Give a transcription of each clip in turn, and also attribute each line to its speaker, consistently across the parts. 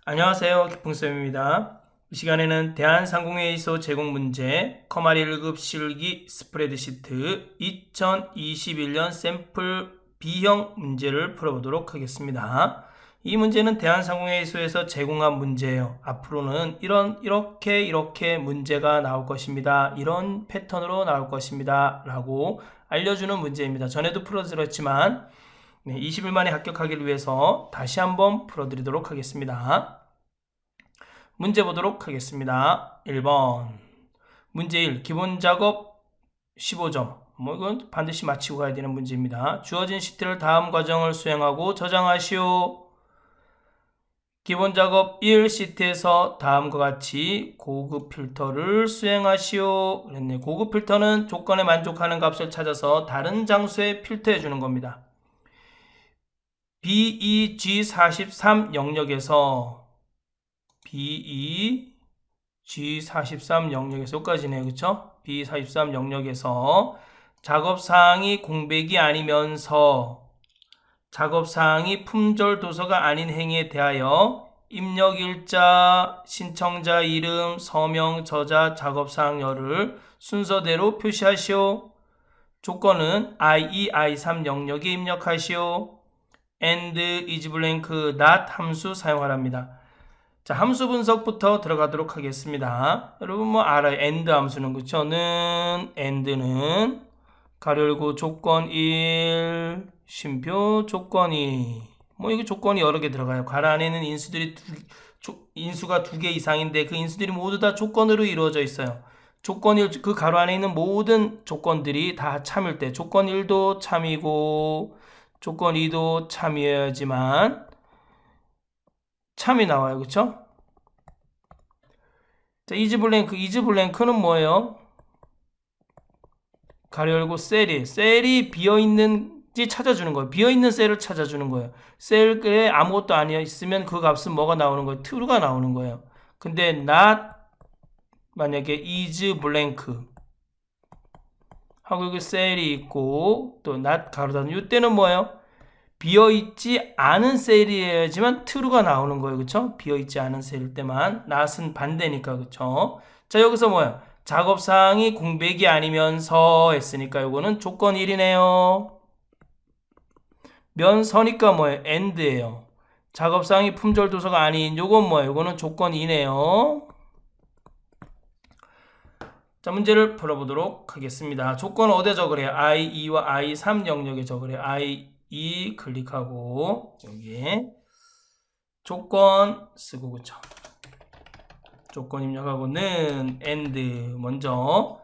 Speaker 1: 안녕하세요. 기풍쌤입니다. 이 시간에는 대한상공회의소 제공 문제 커마리 1급 실기 스프레드시트 2021년 샘플 B형 문제를 풀어보도록 하겠습니다. 이 문제는 대한상공회의소에서 제공한 문제예요. 앞으로는 이렇게 문제가 나올 것입니다. 이런 패턴으로 나올 것입니다. 라고 알려주는 문제입니다. 전에도 풀어드렸지만 20일 만에 합격하기를 위해서 다시 한번 풀어드리도록 하겠습니다. 문제 보도록 하겠습니다. 1번 문제 1 기본 작업 15점 이건 반드시 마치고 가야 되는 문제입니다. 주어진 시트를 다음 과정을 수행하고 저장하시오. 기본 작업 1 시트에서 다음과 같이 고급 필터를 수행하시오. 그랬네. 고급 필터는 조건에 만족하는 값을 찾아서 다른 장소에 필터해 주는 겁니다. BEG43 영역에서 BEG43 영역에서 여기까지네요. 그쵸? BE43 영역에서 작업사항이 공백이 아니면서 작업사항이 품절 도서가 아닌 행위에 대하여 입력일자, 신청자 이름, 서명, 저자, 작업사항열을 순서대로 표시하시오. 조건은 IE, I3 영역에 입력하시오. and is blank not 함수 사용하랍니다. 자, 함수 분석부터 들어가도록 하겠습니다. 여러분 알아요. and 함수는 그쵸? and는 가로 열고 조건 1 쉼표 조건 2 이게 조건이 여러 개 들어가요. 가로 안에는 인수가 2개 이상인데 그 인수들이 모두 다 조건으로 이루어져 있어요. 조건 1, 그 가로 안에 있는 모든 조건들이 다 참일 때 조건 1도 참이고 조건 2도 참이어야지만 참이 나와요. 그쵸? 자, 이즈블랭크는 뭐예요? 가로 열고 셀이 비어있는지 찾아주는 거예요. 비어있는 셀을 찾아주는 거예요. 셀에 아무것도 아니어 있으면 그 값은 뭐가 나오는 거예요? true가 나오는 거예요. 근데 not 만약에 is blank 하고 여기 셀이 있고 또 not 가로 닫은 이때는 뭐예요? 비어있지 않은 셀이어야지만 true가 나오는 거예요. 그쵸? 비어있지 않은 셀일 때만 not은 반대니까. 그쵸? 자, 여기서 뭐예요? 작업사항이 공백이 아니면서 했으니까 요거는 조건 1이네요. 면서니까 뭐예요? and예요. 작업사항이 품절 도서가 아닌 요건 뭐예요? 요거는 조건 2네요. 자, 문제를 풀어보도록 하겠습니다. 조건은 어디에 적으래요? I2와 I3 영역에 적으래요. I2 클릭하고 여기에 조건 쓰고 그쵸? 조건 입력하고는 and 먼저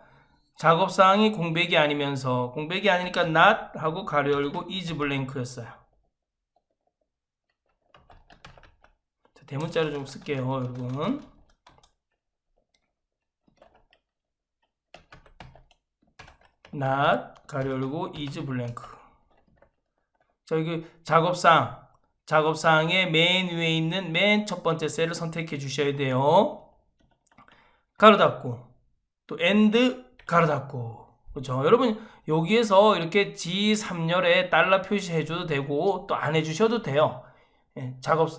Speaker 1: 작업사항이 공백이 아니면서 공백이 아니니까 not 하고 가로 열고 is blank였어요. 자, 대문자로 좀 쓸게요. 여러분 not 가로 열고 is blank. 자, 여기 작업사항의 맨 위에 있는 맨 첫 번째 셀을 선택해 주셔야 돼요. 가로 닫고 또 and 가로 닫고 그렇죠? 여러분 여기에서 이렇게 G3열에 달러 표시해 줘도 되고 또 안 해주셔도 돼요.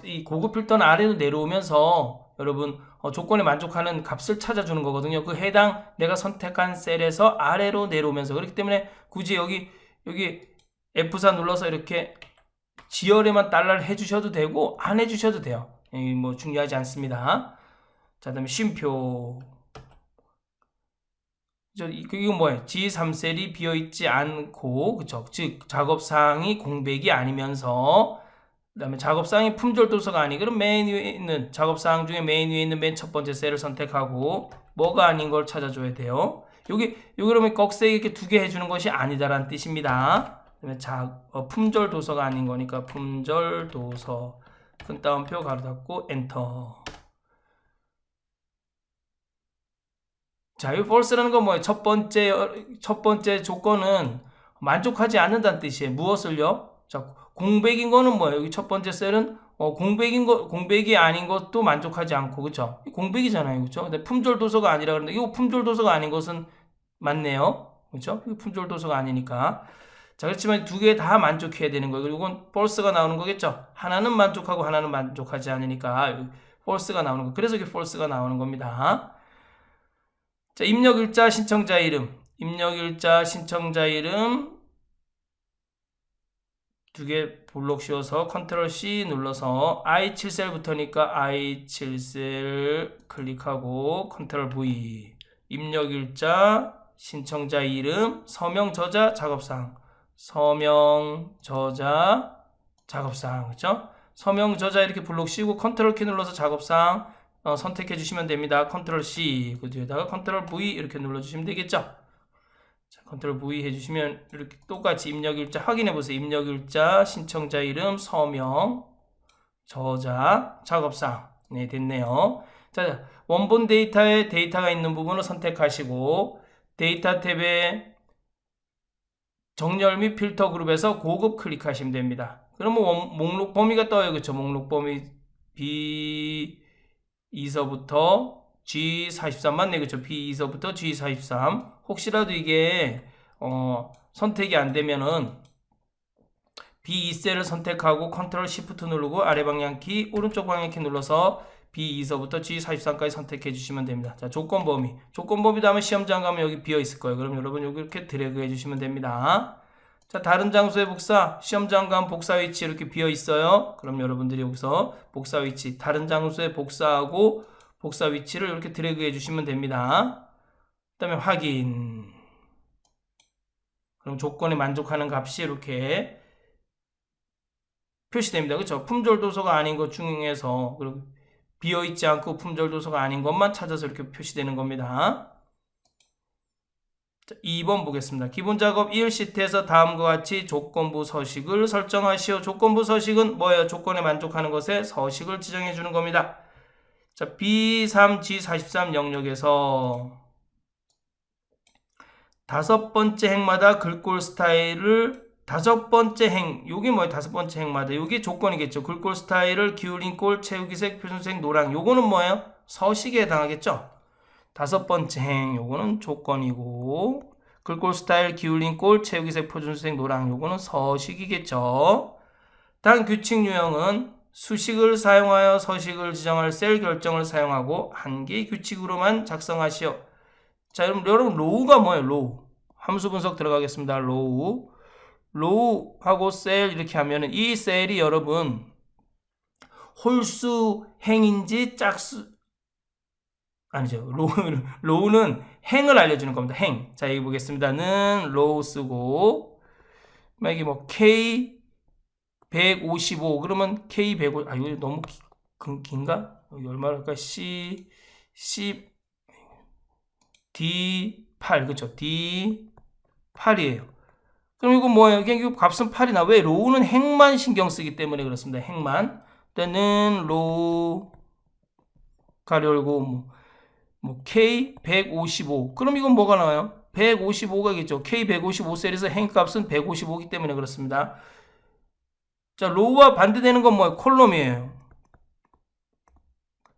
Speaker 1: 이 고급 필터는 아래로 내려오면서 여러분 조건에 만족하는 값을 찾아주는 거거든요. 그 해당 내가 선택한 셀에서 아래로 내려오면서 그렇기 때문에 굳이 여기 F4 눌러서 이렇게 지열에만 달러를 해주셔도 되고 안 해주셔도 돼요. 뭐 중요하지 않습니다. 자, 다음에 쉼표. 이건 뭐예요? G3셀이 비어있지 않고, 그쵸? 즉, 작업사항이 공백이 아니면서, 그 다음에 작업사항이 품절 도서가 아니, 그럼 맨 위에 있는, 작업사항 중에 맨 위에 있는 맨 첫 번째 셀을 선택하고, 뭐가 아닌 걸 찾아줘야 돼요. 여기 그러면 꺽쇠 이렇게 2개 해주는 것이 아니다라는 뜻입니다. 품절 도서가 아닌 거니까, 품절 도서. 큰 따옴표 가로 닫고, 엔터. 자, 이 false라는 건 뭐예요? 첫 번째 조건은 만족하지 않는다는 뜻이에요. 무엇을요? 자, 공백인 거는 뭐예요? 여기 첫 번째 셀은 공백이 아닌 것도 만족하지 않고, 그쵸? 공백이잖아요, 그쵸? 근데 품절 도서가 아니라 그러는데, 이거 품절 도서가 아닌 것은 맞네요, 그쵸? 이거 품절 도서가 아니니까. 자, 그렇지만 2개 다 만족해야 되는 거예요. 그리고 이건 false가 나오는 거겠죠? 하나는 만족하고 하나는 만족하지 않으니까 false가 나오는 거. 그래서 이게 false가 나오는 겁니다. 자, 입력일자, 신청자 이름. 입력일자, 신청자 이름 두 개 블록 씌워서 컨트롤 C 눌러서 I7셀부터니까 I7셀 클릭하고 컨트롤 V. 입력일자, 신청자 이름, 서명, 저자, 작업상. 서명, 저자, 작업상. 그쵸? 서명, 저자 이렇게 블록 씌우고 컨트롤 키 눌러서 작업상 선택해 주시면 됩니다. 컨트롤 C. 그 뒤에다가 컨트롤 V 이렇게 눌러주시면 되겠죠? 자, 컨트롤 V 해주시면 이렇게 똑같이 입력일자 확인해 보세요. 입력일자, 신청자 이름, 서명, 저자, 작업상. 네, 됐네요. 자, 원본 데이터에 데이터가 있는 부분을 선택하시고 데이터 탭에 정렬 및 필터 그룹에서 고급 클릭하시면 됩니다. 그러면 목록 범위가 떠요. 그렇죠? 목록 범위 B2서부터 G43 맞네. 그렇죠? B2서부터 G43. 혹시라도 이게 선택이 안 되면은 B2셀을 선택하고 컨트롤 Shift 누르고 아래 방향키, 오른쪽 방향키 눌러서 B2서부터 G43까지 선택해 주시면 됩니다. 자, 조건 범위. 조건 범위 다음에 시험장 가면 여기 비어 있을 거예요. 그럼 여러분 여기 이렇게 드래그 해 주시면 됩니다. 자, 다른 장소의 복사, 시험장 가면 복사 위치 이렇게 비어 있어요. 그럼 여러분들이 여기서 복사 위치, 다른 장소에 복사하고 복사 위치를 이렇게 드래그 해 주시면 됩니다. 그 다음에 확인. 그럼 조건에 만족하는 값이 이렇게 표시됩니다. 그렇죠? 품절 도서가 아닌 것 중에서 비어있지 않고 품절 도서가 아닌 것만 찾아서 이렇게 표시되는 겁니다. 자, 2번 보겠습니다. 기본 작업 1 시트에서 다음과 같이 조건부 서식을 설정하시오. 조건부 서식은 뭐예요? 조건에 만족하는 것에 서식을 지정해 주는 겁니다. 자, B3, G43 영역에서 다섯 번째 행마다 글꼴 스타일을 다섯 번째 행, 요게 뭐예요? 다섯 번째 행마다 요게 조건이겠죠. 글꼴 스타일을 기울인 꼴, 채우기색, 표준색, 노랑. 요거는 뭐예요? 서식에 해당하겠죠. 다섯 번째 행, 요거는 조건이고, 글꼴 스타일, 기울인 꼴, 채우기색, 표준색, 노랑. 요거는 서식이겠죠. 다음 규칙 유형은 수식을 사용하여 서식을 지정할 셀 결정을 사용하고 한 개의 규칙으로만 작성하시오. 자, 여러분 로우가 뭐예요? 로우. 함수 분석 들어가겠습니다. 로우. 로우하고 셀 이렇게 하면은 이 셀이 여러분 홀수 행인지 짝수 아니죠. 로우는 행을 알려주는 겁니다. 행. 자, 여기 보겠습니다.는 로우 쓰고 만약에 뭐 K 155 그러면 K 150 아 이거 너무 긴가? 여기 얼마나 할까? C D 8 그렇죠? D 8이에요. 그럼 이거 뭐예요? 그냥 값은 8이나. 왜? 로우는 행만 신경 쓰기 때문에 그렇습니다. 행만. 때는 로우 가로 열고 뭐 K 155. 그럼 이건 뭐가 나와요? 155가겠죠. K 155 셀에서 행 값은 155이기 때문에 그렇습니다. 자, 로우와 반대되는 건 뭐예요? 콜럼이에요.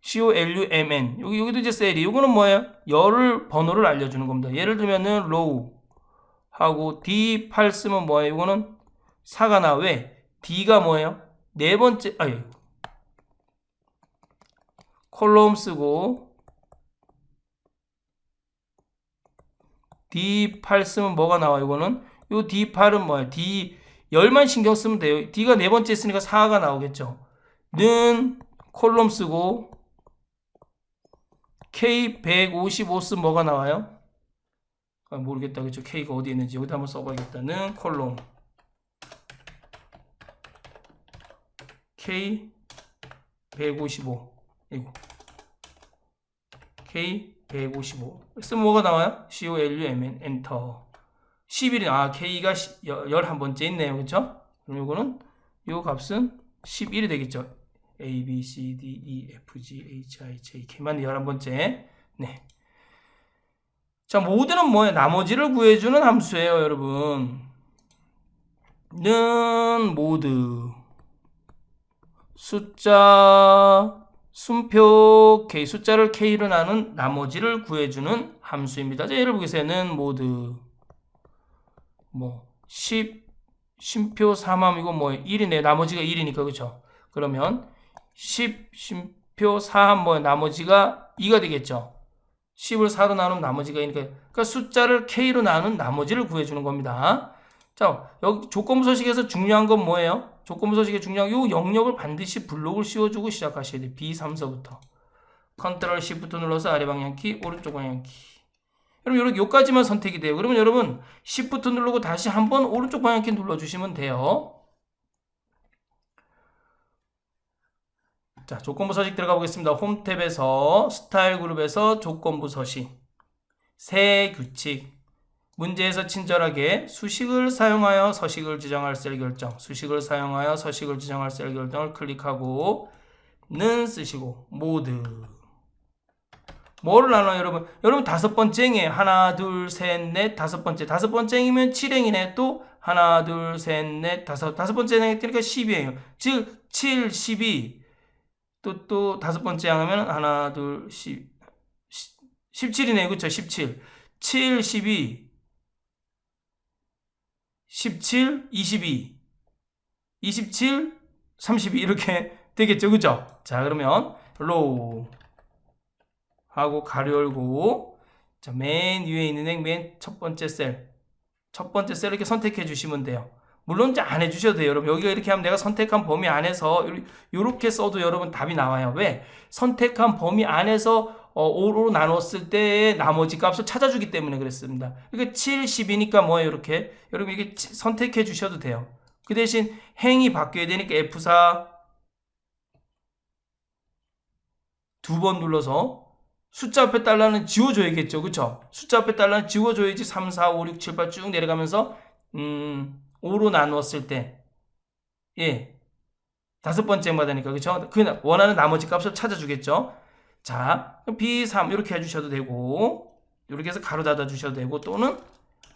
Speaker 1: COLUMN. 여기도 이제 셀이. 이거는 뭐예요? 열을 번호를 알려주는 겁니다. 예를 들면은 로우 하고 D8 쓰면 뭐예요? 이거는 4가 나. 왜? D가 뭐예요? 네 번째, 콜럼 쓰고 D8 쓰면 뭐가 나와? 이거는 요 D8은 뭐예요? D 열만 신경 쓰면 돼요. D가 네 번째 있으니까 4가 나오겠죠. 는 콜럼 쓰고 K155 쓰면 뭐가 나와요? 모르겠다. 그쵸? K가 어디 있는지 여기다 한번 써봐야겠다는 콜롬 K155 이거 K155 쓰면 뭐가 나와요? COLUMN 엔터 11이 K가 11번째 있네요. 그쵸? 그럼 이거는 이 값은 11이 되겠죠. A, B, C, D, E, F, G, H, I, J, K만 11번째. 네. 자, 모드는 뭐예요? 나머지를 구해주는 함수예요, 여러분. 는 모드 숫자 순표 K 숫자를 K로 나눈 나머지를 구해주는 함수입니다. 자, 예를 보겠어요. 는 모드 뭐 10 쉼표 3함 이거 뭐예요? 1이네. 나머지가 1이니까 그렇죠? 그러면 10 표 4 뭐야? 나머지가 2가 되겠죠. 10을 4로 나누면 나머지가 2니까. 그러니까 숫자를 K로 나눈 나머지를 구해주는 겁니다. 자, 여기 조건부 서식에서 중요한 건 뭐예요? 조건부 서식의 중요한 요 영역을 반드시 블록을 씌워주고 시작하셔야 돼요. B3서부터. 컨트롤 Shift 눌러서 아래 방향 키, 오른쪽 방향 키. 여러분, 이렇게 요까지만 선택이 돼요. 그러면 여러분, Shift 누르고 다시 한번 오른쪽 방향 키 눌러주시면 돼요. 자, 조건부 서식 들어가 보겠습니다. 홈 탭에서 스타일 그룹에서 조건부 서식. 새 규칙. 문제에서 친절하게 수식을 사용하여 서식을 지정할 셀 결정. 수식을 사용하여 서식을 지정할 셀 결정을 클릭하고 는 쓰시고 모드. 뭐를 나눠요, 여러분? 여러분 다섯 번째행이에요. 하나, 둘, 셋, 넷, 다섯 번째. 다섯 번째행이면 7행이네. 또 하나, 둘, 셋, 넷, 다섯. 다섯 번째 행이 되니까 10이에요. 즉 7, 12. 또 다섯 번째 하면 하나, 둘, 17이네. 그쵸? 17. 7, 12. 17, 22. 27, 32 이렇게 되겠죠. 그죠? 자, 그러면 로우 하고 가로 열고, 자, 맨 위에 있는 행 맨 첫 번째 셀. 첫 번째 셀 이렇게 선택해 주시면 돼요. 물론 이제 안 해주셔도 돼요. 여러분, 여기가 이렇게 하면 내가 선택한 범위 안에서 이렇게 써도 여러분 답이 나와요. 왜? 선택한 범위 안에서 5로 나눴을 때 나머지 값을 찾아주기 때문에 그랬습니다. 그러니까 7, 10이니까 뭐예요? 이렇게 여러분 이게 선택해 주셔도 돼요. 그 대신 행이 바뀌어야 되니까 F4 두 번 눌러서 숫자 앞에 달러는 지워줘야겠죠. 그쵸? 숫자 앞에 달러는 지워줘야지 3, 4, 5, 6, 7, 8 쭉 내려가면서 5로 나누었을 때, 예, 다섯 번째마다니까, 그쵸? 그 원하는 나머지 값을 찾아주겠죠? 자, B3 이렇게 해주셔도 되고, 이렇게 해서 가로 닫아 주셔도 되고, 또는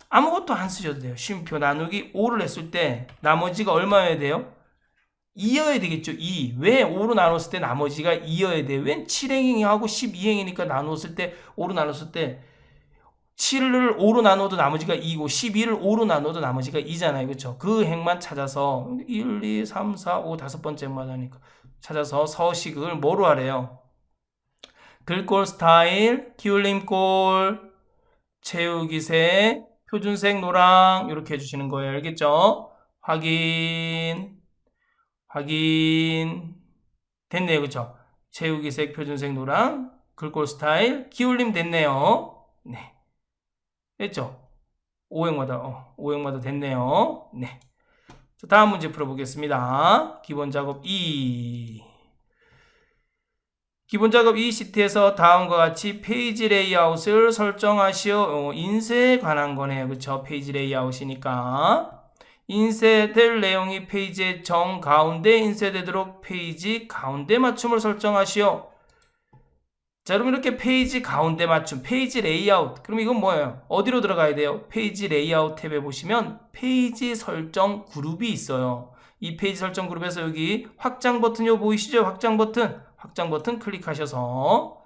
Speaker 1: 아무것도 안 쓰셔도 돼요. 쉼표 나누기 5를 했을 때, 나머지가 얼마여야 돼요? 2여야 되겠죠. 2. 왜 5로 나눴을 때 나머지가 2여야 돼요? 웬 7행하고 12행이니까 나눴을 때, 5로 나눴을 때, 7을 5로 나눠도 나머지가 2고 12를 5로 나눠도 나머지가 2잖아요. 그렇죠? 그 행만 찾아서 1, 2, 3, 4, 5 다섯 번째만 하니까 찾아서 서식을 뭐로 하래요? 글꼴 스타일, 기울림꼴, 채우기색, 표준색 노랑 이렇게 해주시는 거예요. 알겠죠? 확인 됐네요. 그렇죠? 채우기색, 표준색 노랑, 글꼴 스타일, 기울림 됐네요. 네. 됐죠? 5행마다 됐네요. 네. 자, 다음 문제 풀어보겠습니다. 기본 작업 2. 기본 작업 2 시트에서 다음과 같이 페이지 레이아웃을 설정하시오. 인쇄에 관한 거네요. 그쵸? 페이지 레이아웃이니까. 인쇄될 내용이 페이지의 정가운데 인쇄되도록 페이지 가운데 맞춤을 설정하시오. 자, 여러분 이렇게 페이지 가운데 맞춤, 페이지 레이아웃. 그럼 이건 뭐예요? 어디로 들어가야 돼요? 페이지 레이아웃 탭에 보시면 페이지 설정 그룹이 있어요. 이 페이지 설정 그룹에서 여기 확장 버튼이 보이시죠? 확장 버튼 클릭하셔서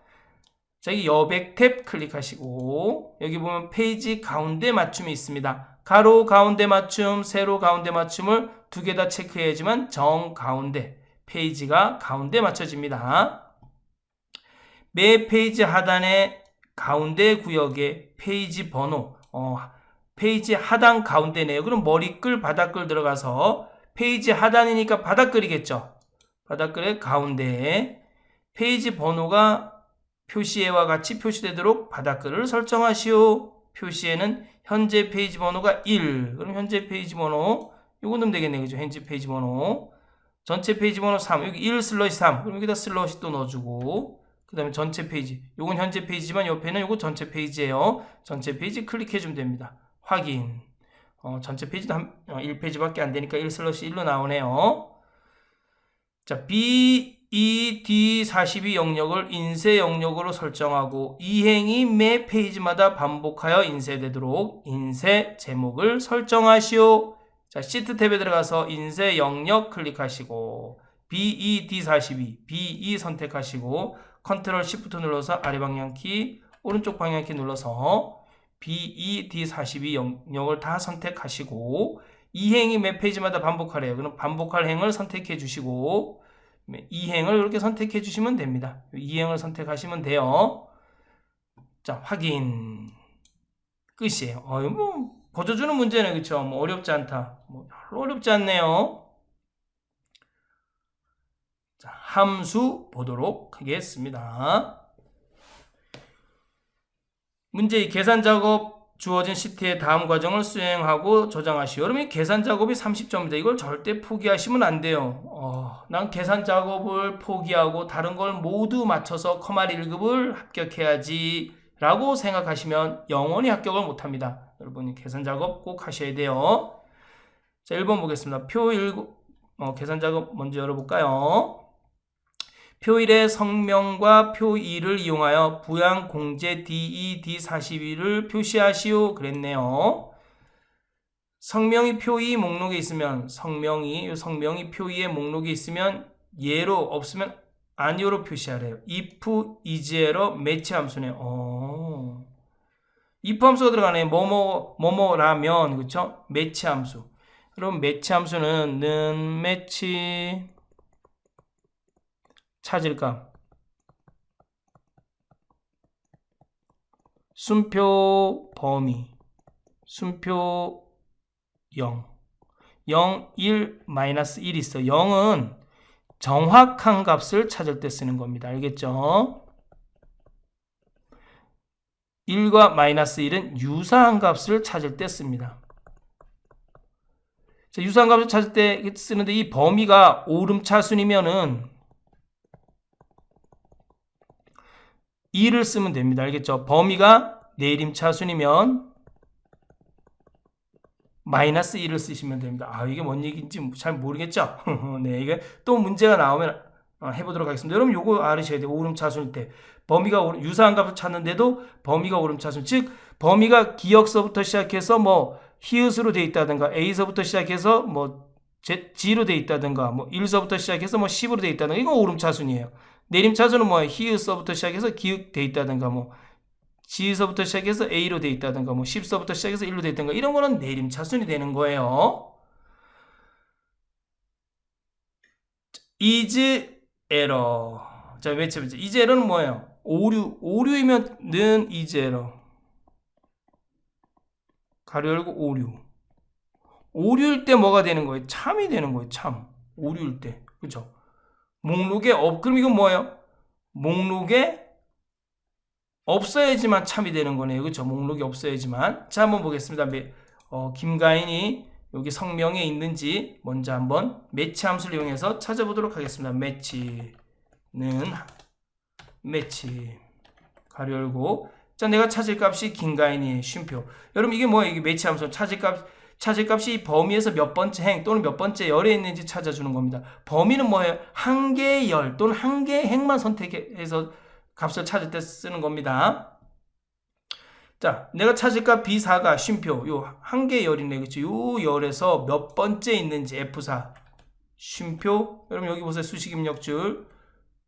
Speaker 1: 자, 여기 여백 탭 클릭하시고 여기 보면 페이지 가운데 맞춤이 있습니다. 가로 가운데 맞춤, 세로 가운데 맞춤을 두 개 다 체크해야지만 정 가운데, 페이지가 가운데 맞춰집니다. 매 페이지 하단의 가운데 구역에 페이지 번호, 페이지 하단 가운데네요. 그럼 머리글, 바닥글 들어가서 페이지 하단이니까 바닥글이겠죠. 바닥글의 가운데에 페이지 번호가 표시에와 같이 표시되도록 바닥글을 설정하시오. 표시에는 현재 페이지 번호가 1. 그럼 현재 페이지 번호, 요거 넣으면 되겠네요. 그죠? 현재 페이지 번호. 전체 페이지 번호 3. 여기 1/3. 그럼 여기다 슬러시 또 넣어주고. 그 다음에 전체 페이지. 요건 현재 페이지지만 옆에는 요거 전체 페이지예요. 전체 페이지 클릭해주면 됩니다. 확인. 전체 페이지도 1페이지밖에 안 되니까 1/1로 나오네요. 자, BED42 영역을 인쇄 영역으로 설정하고 이 행이 매 페이지마다 반복하여 인쇄되도록 인쇄 제목을 설정하시오. 자, 시트 탭에 들어가서 인쇄 영역 클릭하시고 BED42, BE 선택하시고 컨트롤 시프트 눌러서 아래 방향키, 오른쪽 방향키 눌러서 BED42 영역을 다 선택하시고 이 행이 몇 페이지마다 반복하래요. 그럼 반복할 행을 선택해 주시고 이행을 이렇게 선택해 주시면 됩니다. 이행을 선택하시면 돼요. 자, 확인. 끝이에요. 뭐 고쳐주는 문제네, 그쵸? 뭐 어렵지 않다. 뭐 별로 어렵지 않네요. 자, 함수 보도록 하겠습니다. 문제 2. 계산 작업 주어진 시트의 다음 과정을 수행하고 저장하시오. 여러분, 계산 작업이 30점입니다. 이걸 절대 포기하시면 안 돼요. 난 계산 작업을 포기하고 다른 걸 모두 맞춰서 커말 1급을 합격해야지 라고 생각하시면 영원히 합격을 못합니다. 여러분, 계산 작업 꼭 하셔야 돼요. 자, 1번 보겠습니다. 표 1, 계산 작업 먼저 열어볼까요? 표 1의 성명과 표 2를 이용하여 부양 공제 D2, D42를 표시하시오 그랬네요. 성명이 표 2 목록에 있으면 성명이 표 2의 목록에 있으면 예로 없으면 아니오로 표시하래요. if is에러 매치 함수네요. if 함수가 들어가네. 뭐뭐라면 그쵸? 매치 함수. 그럼 매치 함수는 는 매치 찾을값 순표 범위 순표 0 0, 1, 마이너스 1 있어. 0은 정확한 값을 찾을 때 쓰는 겁니다. 알겠죠? 1과 마이너스 1은 유사한 값을 찾을 때 씁니다. 자, 유사한 값을 찾을 때 쓰는데 이 범위가 오름차순이면은 2를 쓰면 됩니다. 알겠죠? 범위가 내림차순이면 마이너스 1을 쓰시면 됩니다. 이게 뭔 얘기인지 잘 모르겠죠? 네, 이게 또 문제가 나오면 해보도록 하겠습니다. 여러분, 요거 알으셔야 돼요. 오름차순일 때. 범위가 유사한 값을 찾는데도 범위가 오름차순. 즉, 범위가 기역서부터 시작해서 뭐, 히읗으로 되어 있다든가, A서부터 시작해서 뭐, G로 되어 있다든가, 뭐, 1서부터 시작해서 뭐, 10으로 되어 있다든가, 이거 오름차순이에요. 내림차순은 뭐, 히읗서부터 시작해서 기역 되어 있다든가, 뭐, G서부터 시작해서 A로 되어 있다든가, 뭐 10서부터 시작해서 1로 되어 있다든가, 이런 거는 내림차순이 되는 거예요. is error. 자, 외쳐보자. is error는 뭐예요? 오류이면 는 is error. 가로 열고 오류. 오류일 때 뭐가 되는 거예요? 참이 되는 거예요. 참. 오류일 때. 그죠? 목록에 그럼 이건 뭐예요? 목록에 없어야지만 참이 되는 거네요. 그렇죠? 목록이 없어야지만. 자, 한번 보겠습니다. 김가인이 여기 성명에 있는지 먼저 한번 매치 함수를 이용해서 찾아보도록 하겠습니다. 매치 가로 열고, 자, 내가 찾을 값이 김가인이의 쉼표. 여러분, 이게 뭐예요? 이게 매치 함수. 찾을 값이 범위에서 몇 번째 행 또는 몇 번째 열에 있는지 찾아주는 겁니다. 범위는 뭐예요? 한 개의 열 또는 한 개의 행만 선택해서 값을 찾을 때 쓰는 겁니다. 자, 내가 찾을 값 B4가 쉼표, 요 한 개의 열이네. 그치? 요 열에서 몇 번째 있는지 F4 쉼표. 여러분, 여기 보세요. 수식 입력줄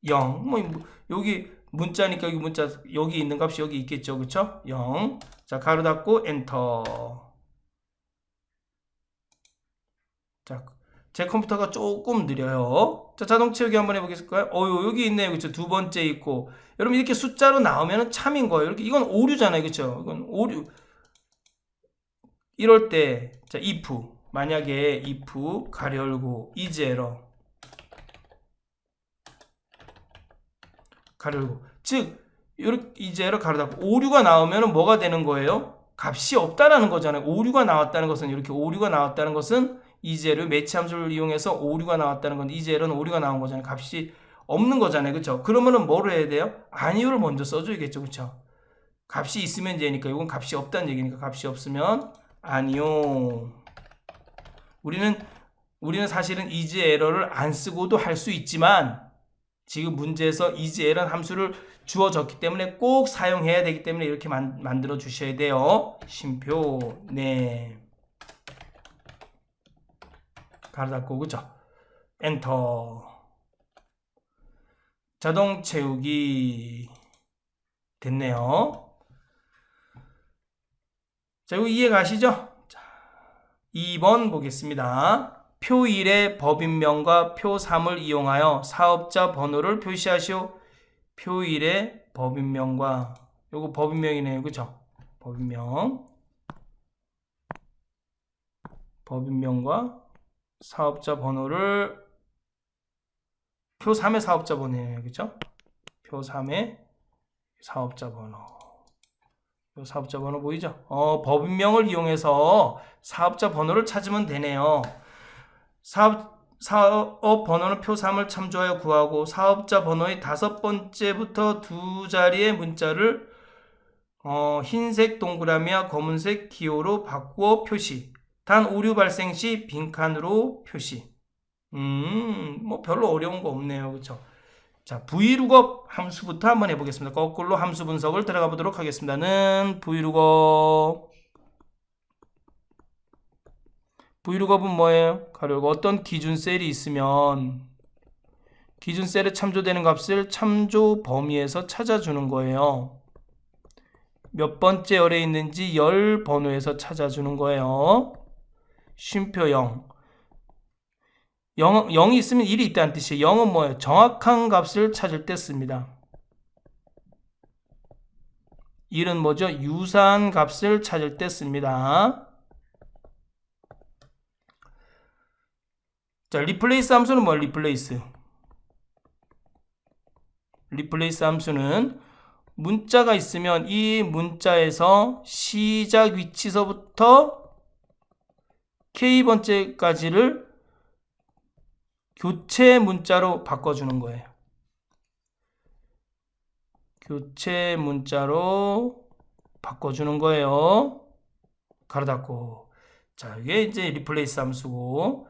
Speaker 1: 0. 여기 문자니까 여기 문자, 여기 있는 값이 여기 있겠죠. 그쵸? 0. 자, 가로 닫고 엔터. 자, 제 컴퓨터가 조금 느려요. 자, 자동 채우기 한번 해보겠을까요? 여기 있네요. 그쵸? 두 번째 있고. 여러분, 이렇게 숫자로 나오면 참인 거예요. 이렇게, 이건 오류잖아요. 그쵸? 이건 오류. 이럴 때, 자, if. 만약에 if, 가로 열고, is error. 가로 열고. 즉, 이렇게 is error 가로 닫고, 오류가 나오면 뭐가 되는 거예요? 값이 없다라는 거잖아요. 오류가 나왔다는 것은, 이렇게 오류가 나왔다는 것은 is error, 매치 함수를 이용해서 오류가 나왔다는 건 is error는 오류가 나온 거잖아요. 값이 없는 거잖아요. 그쵸? 그러면은 뭐를 해야 돼요? 아니오를 먼저 써줘야겠죠. 그쵸? 값이 있으면 되니까, 이건 값이 없다는 얘기니까, 값이 없으면 아니오. 우리는 사실은 is error를 안 쓰고도 할 수 있지만, 지금 문제에서 is error 함수를 주어졌기 때문에 꼭 사용해야 되기 때문에 이렇게 만들어 주셔야 돼요. 쉼표. 네. 가로 닫고, 그죠? 엔터. 자동 채우기 됐네요. 자, 이거 이해 가시죠? 자, 2번 보겠습니다. 표 1의 법인명과 표 3을 이용하여 사업자 번호를 표시하시오. 표 1의 법인명과 요거 법인명이네요. 그쵸? 법인명과 사업자 번호를 표 3의 사업자 번호예요. 그쵸? 표 3의 사업자 번호. 사업자 번호 보이죠? 법인명을 이용해서 사업자 번호를 찾으면 되네요. 사업 번호는 표 3을 참조하여 구하고 사업자 번호의 5번째부터 두 자리의 문자를 흰색 동그라미와 검은색 기호로 바꾸어 표시. 단 오류 발생 시 빈칸으로 표시. 뭐 별로 어려운 거 없네요. 그쵸? 자, VLOOKUP 함수부터 한번 해보겠습니다. 거꾸로 함수 분석을 들어가 보도록 하겠습니다. 는 VLOOKUP은 뭐예요? 가로 어떤 기준 셀이 있으면 기준 셀에 참조되는 값을 참조 범위에서 찾아주는 거예요. 몇 번째 열에 있는지 열 번호에서 찾아주는 거예요. 쉼표 0. 0이 있으면 1이 있다는 뜻이에요. 0은 뭐예요? 정확한 값을 찾을 때 씁니다. 1은 뭐죠? 유사한 값을 찾을 때 씁니다. 자, 리플레이스 함수는 뭐예요? 리플레이스 함수는 문자가 있으면 이 문자에서 시작 위치서부터 K번째까지를 교체 문자로 바꿔주는 거예요. 교체 문자로 바꿔주는 거예요. 가로 닫고. 자, 이게 이제 리플레이스 함수고.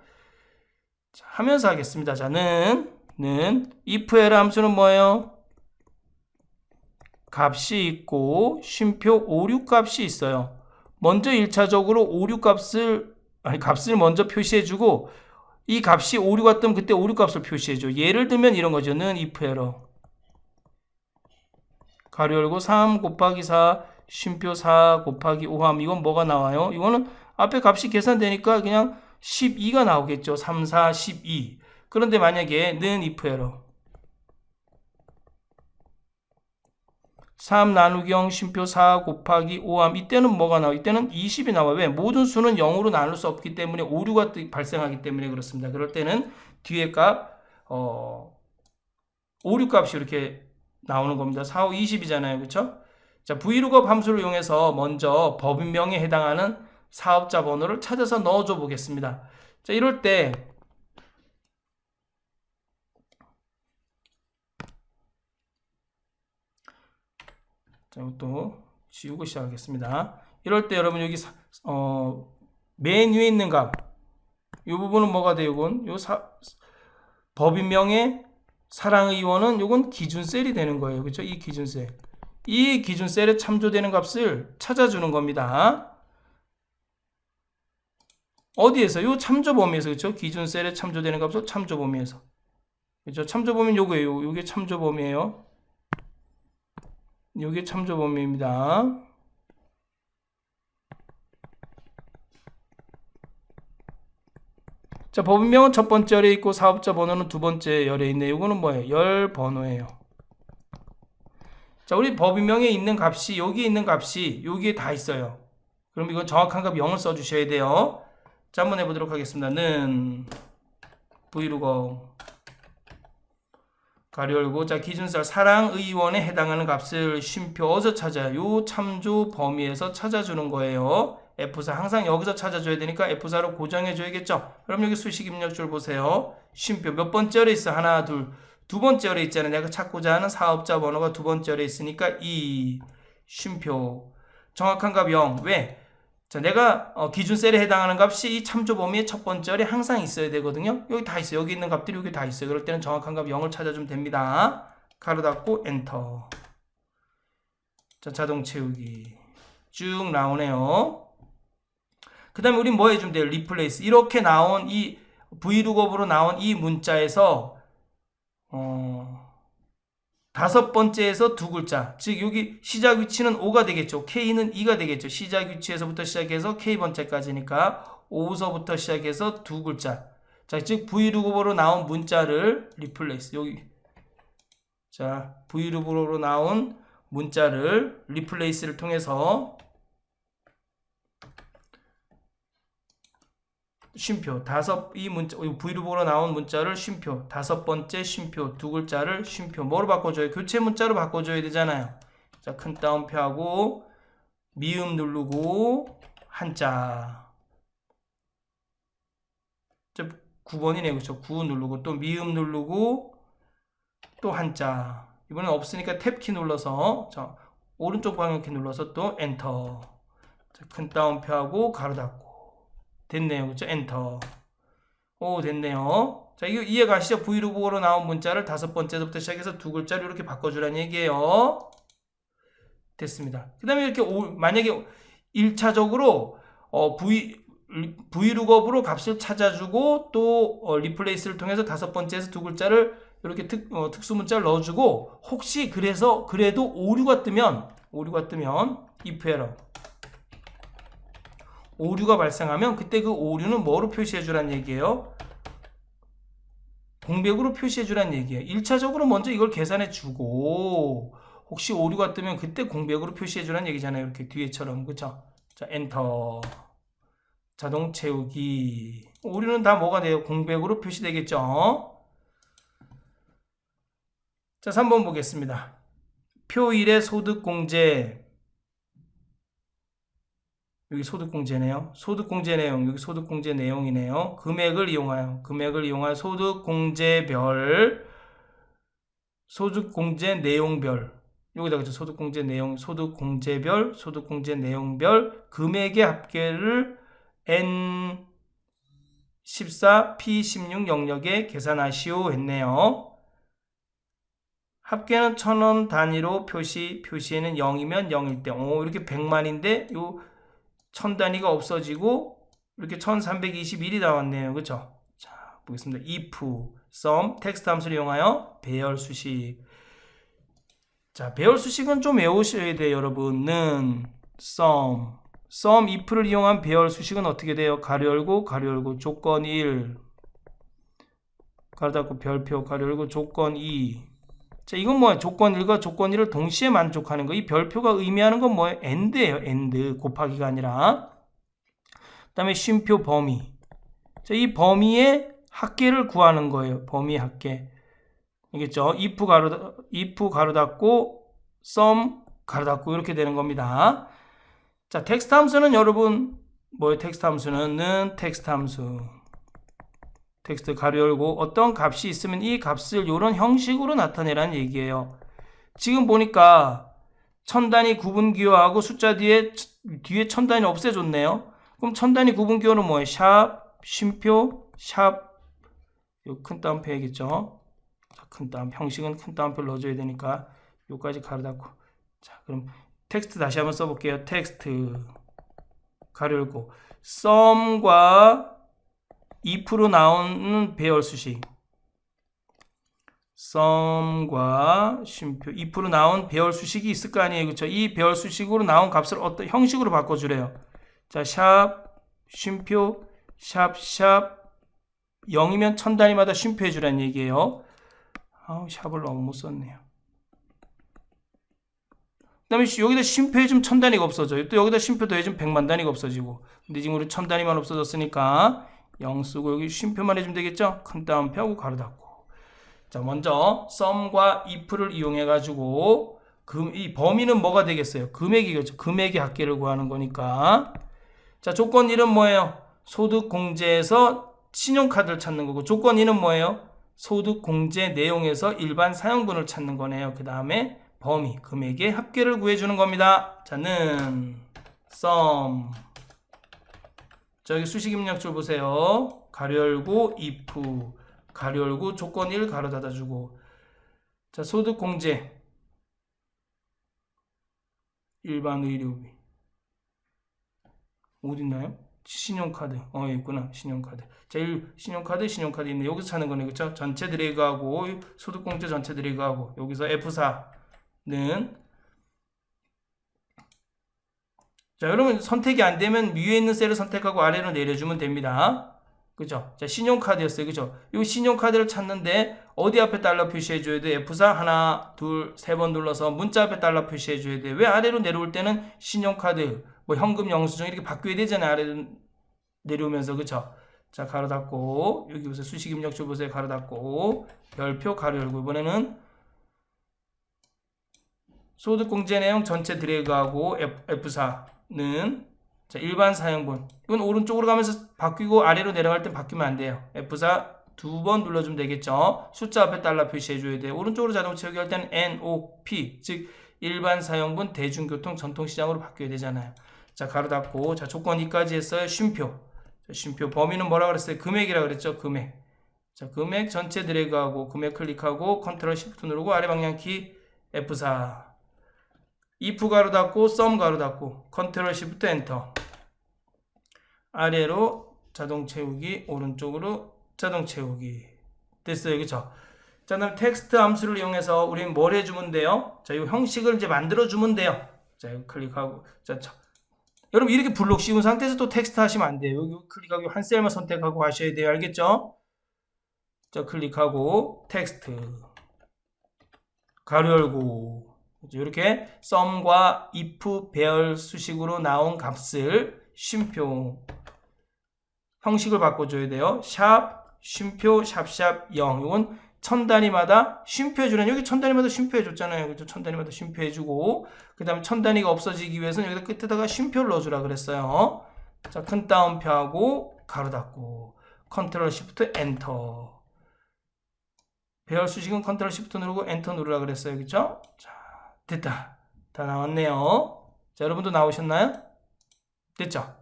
Speaker 1: 자, 하면서 하겠습니다. 자, 는 if 함수는 뭐예요? 값이 있고 쉼표 5, 6 값이 있어요. 먼저 1차적으로 5, 6 값을 먼저 표시해주고 이 값이 5, 6 같으면 그때 5, 6 값을 표시해줘. 예를 들면 이런 거죠. 는 if 가로 열고 3 곱하기 4 쉼표 4 곱하기 5함. 이건 뭐가 나와요? 이거는 앞에 값이 계산되니까 그냥 12가 나오겠죠. 3, 4, 12. 그런데 만약에 는 if 3 나누기 0 쉼표 4 곱하기 5함. 이때는 뭐가 나와요? 이때는 20이 나와요. 왜? 모든 수는 0으로 나눌 수 없기 때문에 오류가 발생하기 때문에 그렇습니다. 그럴 때는 뒤에 값 5, 6 값이 이렇게 나오는 겁니다. 4, 5, 20이잖아요. 그쵸? 자, VLOOKUP 함수를 이용해서 먼저 법인명에 해당하는 사업자 번호를 찾아서 넣어줘 보겠습니다. 자, 이럴 때 자, 이것도 지우고 시작하겠습니다. 이럴 때 여러분 여기 맨 위에 있는 값, 이 부분은 뭐가 돼요? 이건 법인명의 사랑의원은 이건 기준셀이 되는 거예요. 그렇죠? 이 기준셀. 이 기준셀에 참조되는 값을 찾아주는 겁니다. 어디에서? 요 참조 범위에서. 그렇죠? 기준셀에 참조되는 값을 참조 범위에서. 그렇죠? 참조 범위는 요거예요. 요게 참조 범위예요. 요게 참조 범위입니다. 자, 법인명은 첫 번째 열에 있고 사업자 번호는 두 번째 열에 있네. 이거는 뭐예요? 열 번호예요. 자, 우리 법인명에 있는 값이 여기 있는 값이 여기에 다 있어요. 그럼 이건 정확한 값 0을 써주셔야 돼요. 자, 한번 해보도록 하겠습니다. 는 VLOOKUP 가로 열고 자, 기준셀 사랑의원에 해당하는 값을 쉼표 어디서 찾아요? 요 참조 범위에서 찾아주는 거예요. F4 항상 여기서 찾아줘야 되니까 F4로 고정해줘야겠죠. 그럼 여기 수식 입력줄 보세요. 쉼표 몇 번째 열에 있어? 하나, 둘. 두 번째 열에 있잖아요. 내가 찾고자 하는 사업자 번호가 두 번째 열에 있으니까 2 쉼표 정확한 값 0. 왜? 자, 내가 기준셀에 해당하는 값이 이 참조 범위의 첫 번째 열에 항상 있어야 되거든요. 여기 다 있어요. 여기 있는 값들이 여기 다 있어요. 그럴 때는 정확한 값 0을 찾아주면 됩니다. 가로 닫고 엔터. 자, 자동 채우기 쭉 나오네요. 그 다음에 우린 뭐 해주면 돼요? 리플레이스. 이렇게 나온 이 VLOOKUP으로 나온 이 문자에서 다섯 번째에서 두 글자, 즉 여기 시작 위치는 5가 되겠죠. K는 2가 되겠죠. 시작 위치에서부터 시작해서 K번째까지니까 5서부터 시작해서 두 글자, 자, 즉 브이로그로 나온 문자를 리플레이스 여기 자, 브이로그로 나온 문자를 리플레이스를 통해서 쉼표 이 문자 브이로그로 나온 문자를 쉼표 다섯 번째 쉼표 두 글자를 쉼표 뭐로 바꿔줘요? 교체 문자로 바꿔줘야 되잖아요. 자, 큰 따옴표하고 미음 누르고 한자 9번이네요. 그렇죠? 9 누르고 또 미음 누르고 또 한자. 이번엔 없으니까 탭키 눌러서 자, 오른쪽 방향키 눌러서 또 엔터. 자, 큰 따옴표하고 가로 닫고 됐네요. 그렇죠? 엔터. 오, 됐네요. 자, 이거 이해 가시죠? 브이로그로 나온 문자를 다섯 번째부터 시작해서 두 글자로 이렇게 바꿔주라는 얘기예요. 됐습니다. 그 다음에 이렇게 만약에 1차적으로 브이룩업으로 값을 찾아주고 또 리플레이스를 통해서 다섯 번째에서 두 글자를 이렇게 특수 문자를 넣어주고 혹시 그래도 오류가 뜨면 if error 오류가 발생하면 그때 그 오류는 뭐로 표시해 주란 얘기예요? 공백으로 표시해 주란 얘기예요. 1차적으로 먼저 이걸 계산해 주고 혹시 오류가 뜨면 그때 공백으로 표시해 주란 얘기잖아요. 이렇게 뒤에처럼. 그쵸? 자, 엔터. 자동 채우기. 오류는 다 뭐가 돼요? 공백으로 표시되겠죠? 자, 3번 보겠습니다. 표 1의 소득공제. 여기 소득공제네요. 소득공제 내용, 여기 소득공제 내용이네요. 금액을 이용하여 소득공제별, 소득공제 내용별. 여기다 그죠? 소득공제 내용, 소득공제별, 소득공제 내용별 금액의 합계를 N14, P16 영역에 계산하시오 했네요. 합계는 1000원 단위로 표시에는 0이면 0일 때. 이렇게 100만인데 요 1000단위가 없어지고 이렇게 1321이 나왔네요. 그쵸? 자, 보겠습니다. if, sum, 텍스트 함수를 이용하여 배열 수식. 자, 배열 수식은 좀 외우셔야 돼요, 여러분은. sum, if를 이용한 배열 수식은 어떻게 돼요? 가로 열고, 조건 1. 가로 닫고 별표, 가로 열고, 조건 2. 자, 이건 뭐예요? 조건 1과 조건 2를 동시에 만족하는 거. 이 별표가 의미하는 건 뭐예요? AND예요. AND. 곱하기가 아니라. 그 다음에 쉼표 범위. 자, 이 범위의 합계를 구하는 거예요. 범위 합계. 알겠죠? if 가로 닫고 sum 가로 닫고 이렇게 되는 겁니다. 자, 텍스트 함수는 여러분 뭐예요? 텍스트 함수는 텍스트 함수. 텍스트 가로 열고 어떤 값이 있으면 이 값을 이런 형식으로 나타내라는 얘기예요. 지금 보니까 1000단위 구분기호하고 숫자 뒤에 1000단위 없애줬네요. 그럼 1000단위 구분기호는 뭐예요? 샵, 쉼표, 샵, 요 큰 따옴표 해야겠죠? 자, 큰 따옴, 형식은 큰 따옴표를 넣어줘야 되니까 요까지 가로 닫고. 자, 그럼 텍스트 다시 한번 써볼게요. 텍스트 가로 열고 sum과 if로 나오는 배열 수식. sum과 쉼표 if로 나온 배열 수식이 있을 거 아니에요. 그렇죠? 이 배열 수식으로 나온 값을 어떤 형식으로 바꿔주래요. 자, 샵, 쉼표, 샵 0이면 1000단위마다 쉼표 해주라는 얘기예요. 샵을 너무 못 썼네요. 그 다음에 여기다 쉼표 해주면 1000단위가 없어져요. 또 여기다 쉼표 더해주면 100만 단위가 없어지고. 근데 지금 우리 1000단위만 없어졌으니까 0 쓰고 여기 쉼표만 해주면 되겠죠? 큰 따옴표하고 가로 닫고. 자, 먼저 sum과 if를 이용해 가지고 이 범위는 뭐가 되겠어요? 금액이겠죠. 금액의 합계를 구하는 거니까. 자, 조건 1은 뭐예요? 소득공제에서 신용카드를 찾는 거고, 조건 2는 뭐예요? 소득공제 내용에서 일반 사용분을 찾는 거네요. 그 다음에 범위, 금액의 합계를 구해주는 겁니다. 자는 sum. 자, 여기 수식 입력줄 보세요. 가로 열고 if, 가로 열고 조건 1 가로 닫아주고. 자, 소득공제 일반 의료비 어딨나요? 신용카드. 여기 있구나. 신용카드. 자, 신용카드 있네. 여기서 찾는 거네. 그쵸? 전체 드래그하고 소득공제 전체 드래그하고 여기서 F4는 자, 여러분 선택이 안 되면 위에 있는 셀을 선택하고 아래로 내려주면 됩니다. 그죠? 자, 신용카드였어요. 그죠? 이 신용카드를 찾는데 어디 앞에 달러 표시해줘야 돼? F4 하나, 둘, 세 번 눌러서 문자 앞에 달러 표시해줘야 돼. 왜 아래로 내려올 때는 신용카드, 뭐 현금 영수증 이렇게 바뀌어야 되잖아요. 아래로 내려오면서. 그죠? 자, 가로 닫고 여기 보세요. 수식 입력줄 보세요. 가로 닫고 별표 가로 열고 이번에는 소득공제 내용 전체 드래그하고 F4는 자, 일반 사용본. 이건 오른쪽으로 가면서 바뀌고 아래로 내려갈 땐 바뀌면 안 돼요. F4 두 번 눌러주면 되겠죠. 숫자 앞에 달러 표시해줘야 돼요. 오른쪽으로 자동 채우기 할 때는 NOP, 즉 일반 사용본 대중교통 전통시장으로 바뀌어야 되잖아요. 자, 가로 닫고 자, 조건 2까지 했어요. 쉼표. 자, 쉼표 범위는 뭐라 그랬어요? 금액이라 그랬죠. 금액. 자, 금액 전체 드래그하고 금액 클릭하고 컨트롤 시프트 누르고 아래 방향키 F4. if 가로 닫고 sum 가로 닫고 컨트롤 시프트 엔터. 아래로 자동 채우기, 오른쪽으로 자동 채우기. 됐어요. 그쵸? 자, 그다음 텍스트 함수를 이용해서 우리는 뭘 해주면 돼요? 자, 이 형식을 이제 만들어주면 돼요. 자, 이거 클릭하고. 자, 여러분, 이렇게 블록 씌운 상태에서 또 텍스트 하시면 안 돼요. 여기 클릭하고 한 셀만 선택하고 하셔야 돼요. 알겠죠? 자, 클릭하고 텍스트. 가로 열고. 이렇게 sum과 if 배열 수식으로 나온 값을 쉼표 형식을 바꿔줘야 돼요. 샵 쉼표 샵샵 0. 이건 천 단위마다 쉼표해주는, 여기 천 단위마다 쉼표해줬잖아요. 그죠? 천 단위마다 쉼표해주고 그 다음에 천 단위가 없어지기 위해서는 여기다 끝에다가 쉼표를 넣어주라 그랬어요. 자, 큰 따옴표하고 가로 닫고 컨트롤 시프트 엔터. 배열 수식은 컨트롤 시프트 누르고 엔터 누르라 그랬어요. 그죠? 자, 됐다. 다 나왔네요. 자, 여러분도 나오셨나요? 됐죠?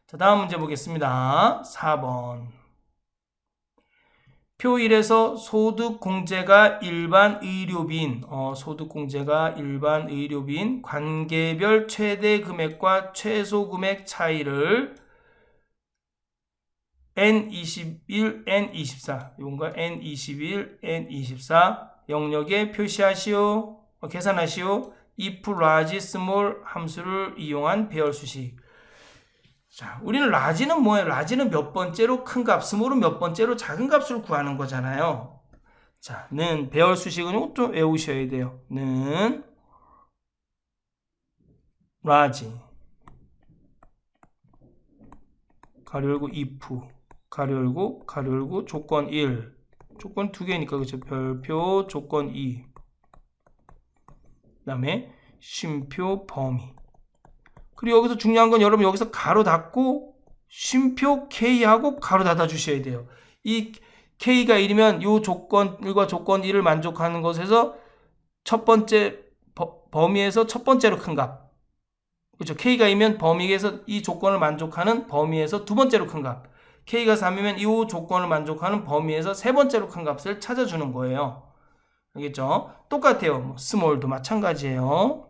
Speaker 1: 자, 다음 문제 보겠습니다. 4번. 표 1에서 소득공제가 일반 의료비인, 소득공제가 일반 의료비인 관계별 최대 금액과 최소 금액 차이를 N21, N24, 이건가? N21, N24 영역에 표시하시오. 계산하시오. if large, small 함수를 이용한 배열 수식. 자, 우리는 large는 뭐예요? large는 몇 번째로 큰 값, small은 몇 번째로 작은 값을 구하는 거잖아요. 자, 는 배열 수식은 이것도 외우셔야 돼요. 는 large 가로 열고 if 가로 열고 조건 1, 조건 두 개니까 그렇죠. 별표 조건 2, 그 다음에 쉼표 범위. 그리고 여기서 중요한 건 여러분 여기서 가로 닫고 쉼표 K하고 가로 닫아 주셔야 돼요. 이 K가 1이면 이 조건 1과 조건 2를 만족하는 것에서 첫 번째 범위에서 첫 번째로 큰 값. 그렇죠. K가 2면 범위에서 이 조건을 만족하는 범위에서 두 번째로 큰 값. K가 3이면 이 조건을 만족하는 범위에서 세 번째로 큰 값을 찾아주는 거예요. 알겠죠? 똑같아요. 스몰도 마찬가지예요.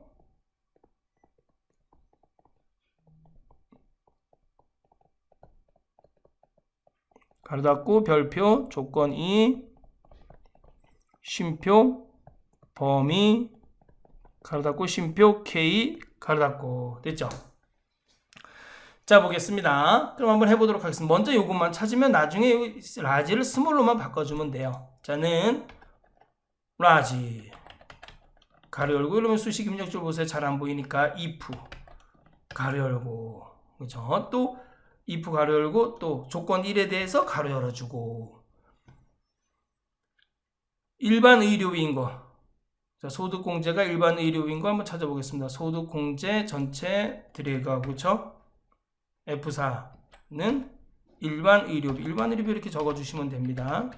Speaker 1: 가로 닫고 별표 조건 2 쉼표 범위 가로 닫고 쉼표 K 가로 닫고. 됐죠? 자, 보겠습니다. 그럼 한번 해보도록 하겠습니다. 먼저 이것만 찾으면 나중에 라지를 스몰로만 바꿔주면 돼요. 자는 라지 가로 열고, 이러면 수식 입력줄 보세요. 잘 안 보이니까 if 가로 열고, 그죠? 또 if 가로 열고, 또 조건 1에 대해서 가로 열어주고. 일반 의료비인 거. 자, 소득공제가 일반 의료비인 거 한번 찾아보겠습니다. 소득공제 전체 드래그하고, 그쵸? F4는 일반 의료비. 일반 의료비 이렇게 적어주시면 됩니다.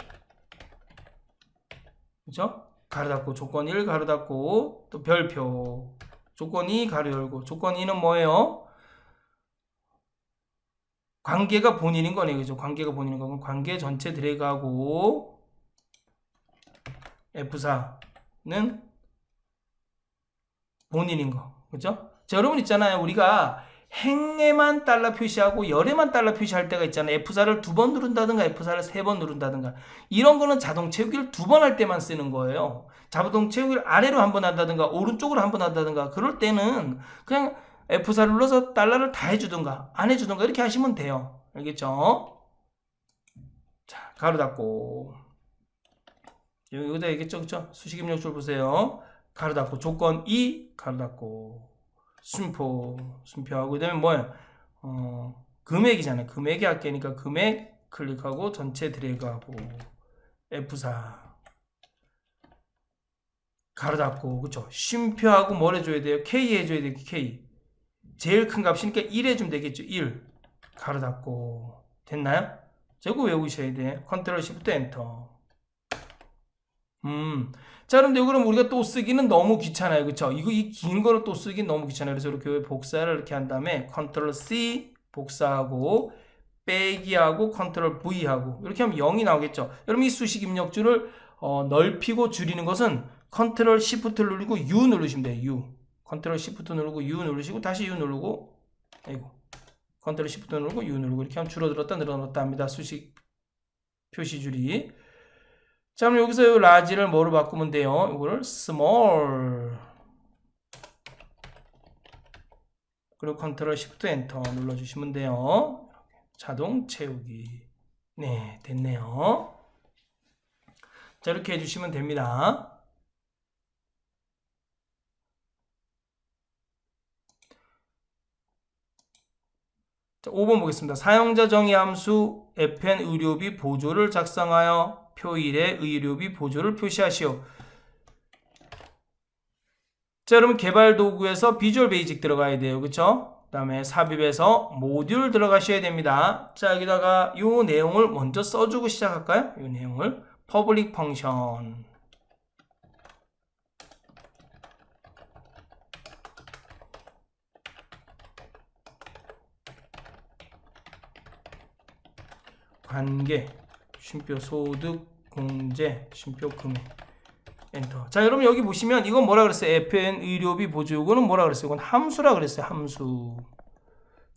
Speaker 1: 그죠? 가로 닫고 조건 1 가로 닫고 또 별표 조건 2 가로 열고. 조건 2는 뭐예요? 관계가 본인인 거네. 그죠? 관계가 본인인 거면 관계 전체 드래그하고 F4는 본인인 거. 그죠? 자, 여러분 있잖아요. 우리가 행에만 달러 표시하고 열에만 달러 표시할 때가 있잖아요. F4를 두 번 누른다든가 F4를 세 번 누른다든가. 이런 거는 자동 채우기를 두 번 할 때만 쓰는 거예요. 자동 채우기를 아래로 한 번 한다든가 오른쪽으로 한 번 한다든가 그럴 때는 그냥 F4를 눌러서 달러를 다 해주든가 안 해주든가 이렇게 하시면 돼요. 알겠죠? 자, 가로 닫고. 여기다 얘기했죠, 그쵸? 수식 입력줄 보세요. 가로 닫고. 조건 2, 가로 닫고. 순표하고. 그 다음에 뭐예요? 금액이잖아요. 금액이 할게니까 금액 클릭하고 전체 드래그하고. F4. 가로 닫고. 그쵸? 쉼표하고 뭘 해줘야 돼요? K 해줘야 돼요, K. 제일 큰 값이니까 1 해주면 되겠죠. 1. 가로 닫고. 됐나요? 자, 이거 외우셔야 돼. 컨트롤 시프트 엔터. 자, 그런데 그럼 우리가 또 쓰기는 너무 귀찮아요. 그쵸? 이 긴 거를 또 쓰기 너무 귀찮아요. 그래서 이렇게 복사를 이렇게 한 다음에 컨트롤 C 복사하고 빼기하고 컨트롤 V 하고 이렇게 하면 0이 나오겠죠. 여러분 이 수식 입력줄을 넓히고 줄이는 것은 컨트롤 시프트를 누르고 U 누르시면 돼요. U. 컨트롤 시프트 누르고 U 누르시고 다시 U 누르고 아이고. 컨트롤 시프트 누르고 U 누르고 이렇게 하면 줄어들었다 늘어났다 합니다. 수식 표시줄이. 자, 그럼 여기서 이 라지를 뭐로 바꾸면 돼요? 이거를 small. 그리고 컨트롤 시프트 엔터 눌러주시면 돼요. 자동 채우기. 네, 됐네요. 자, 이렇게 해주시면 됩니다. 자, 5번 보겠습니다. 사용자 정의 함수 fn 의료비 보조를 작성하여 표일에 의료비 보조를 표시하시오. 자, 여러분 개발 도구에서 비주얼 베이직 들어가야 돼요. 그쵸? 그 다음에 삽입에서 모듈 들어가셔야 됩니다. 자, 여기다가 이 내용을 먼저 써주고 시작할까요? 이 내용을 public function 관계 쉼표 소득 공제 쉼표 금액 엔터. 자, 여러분 여기 보시면 이건 뭐라 그랬어요? fn 의료비 보조. 이거는 뭐라 그랬어요? 이건 함수라 그랬어요. 함수.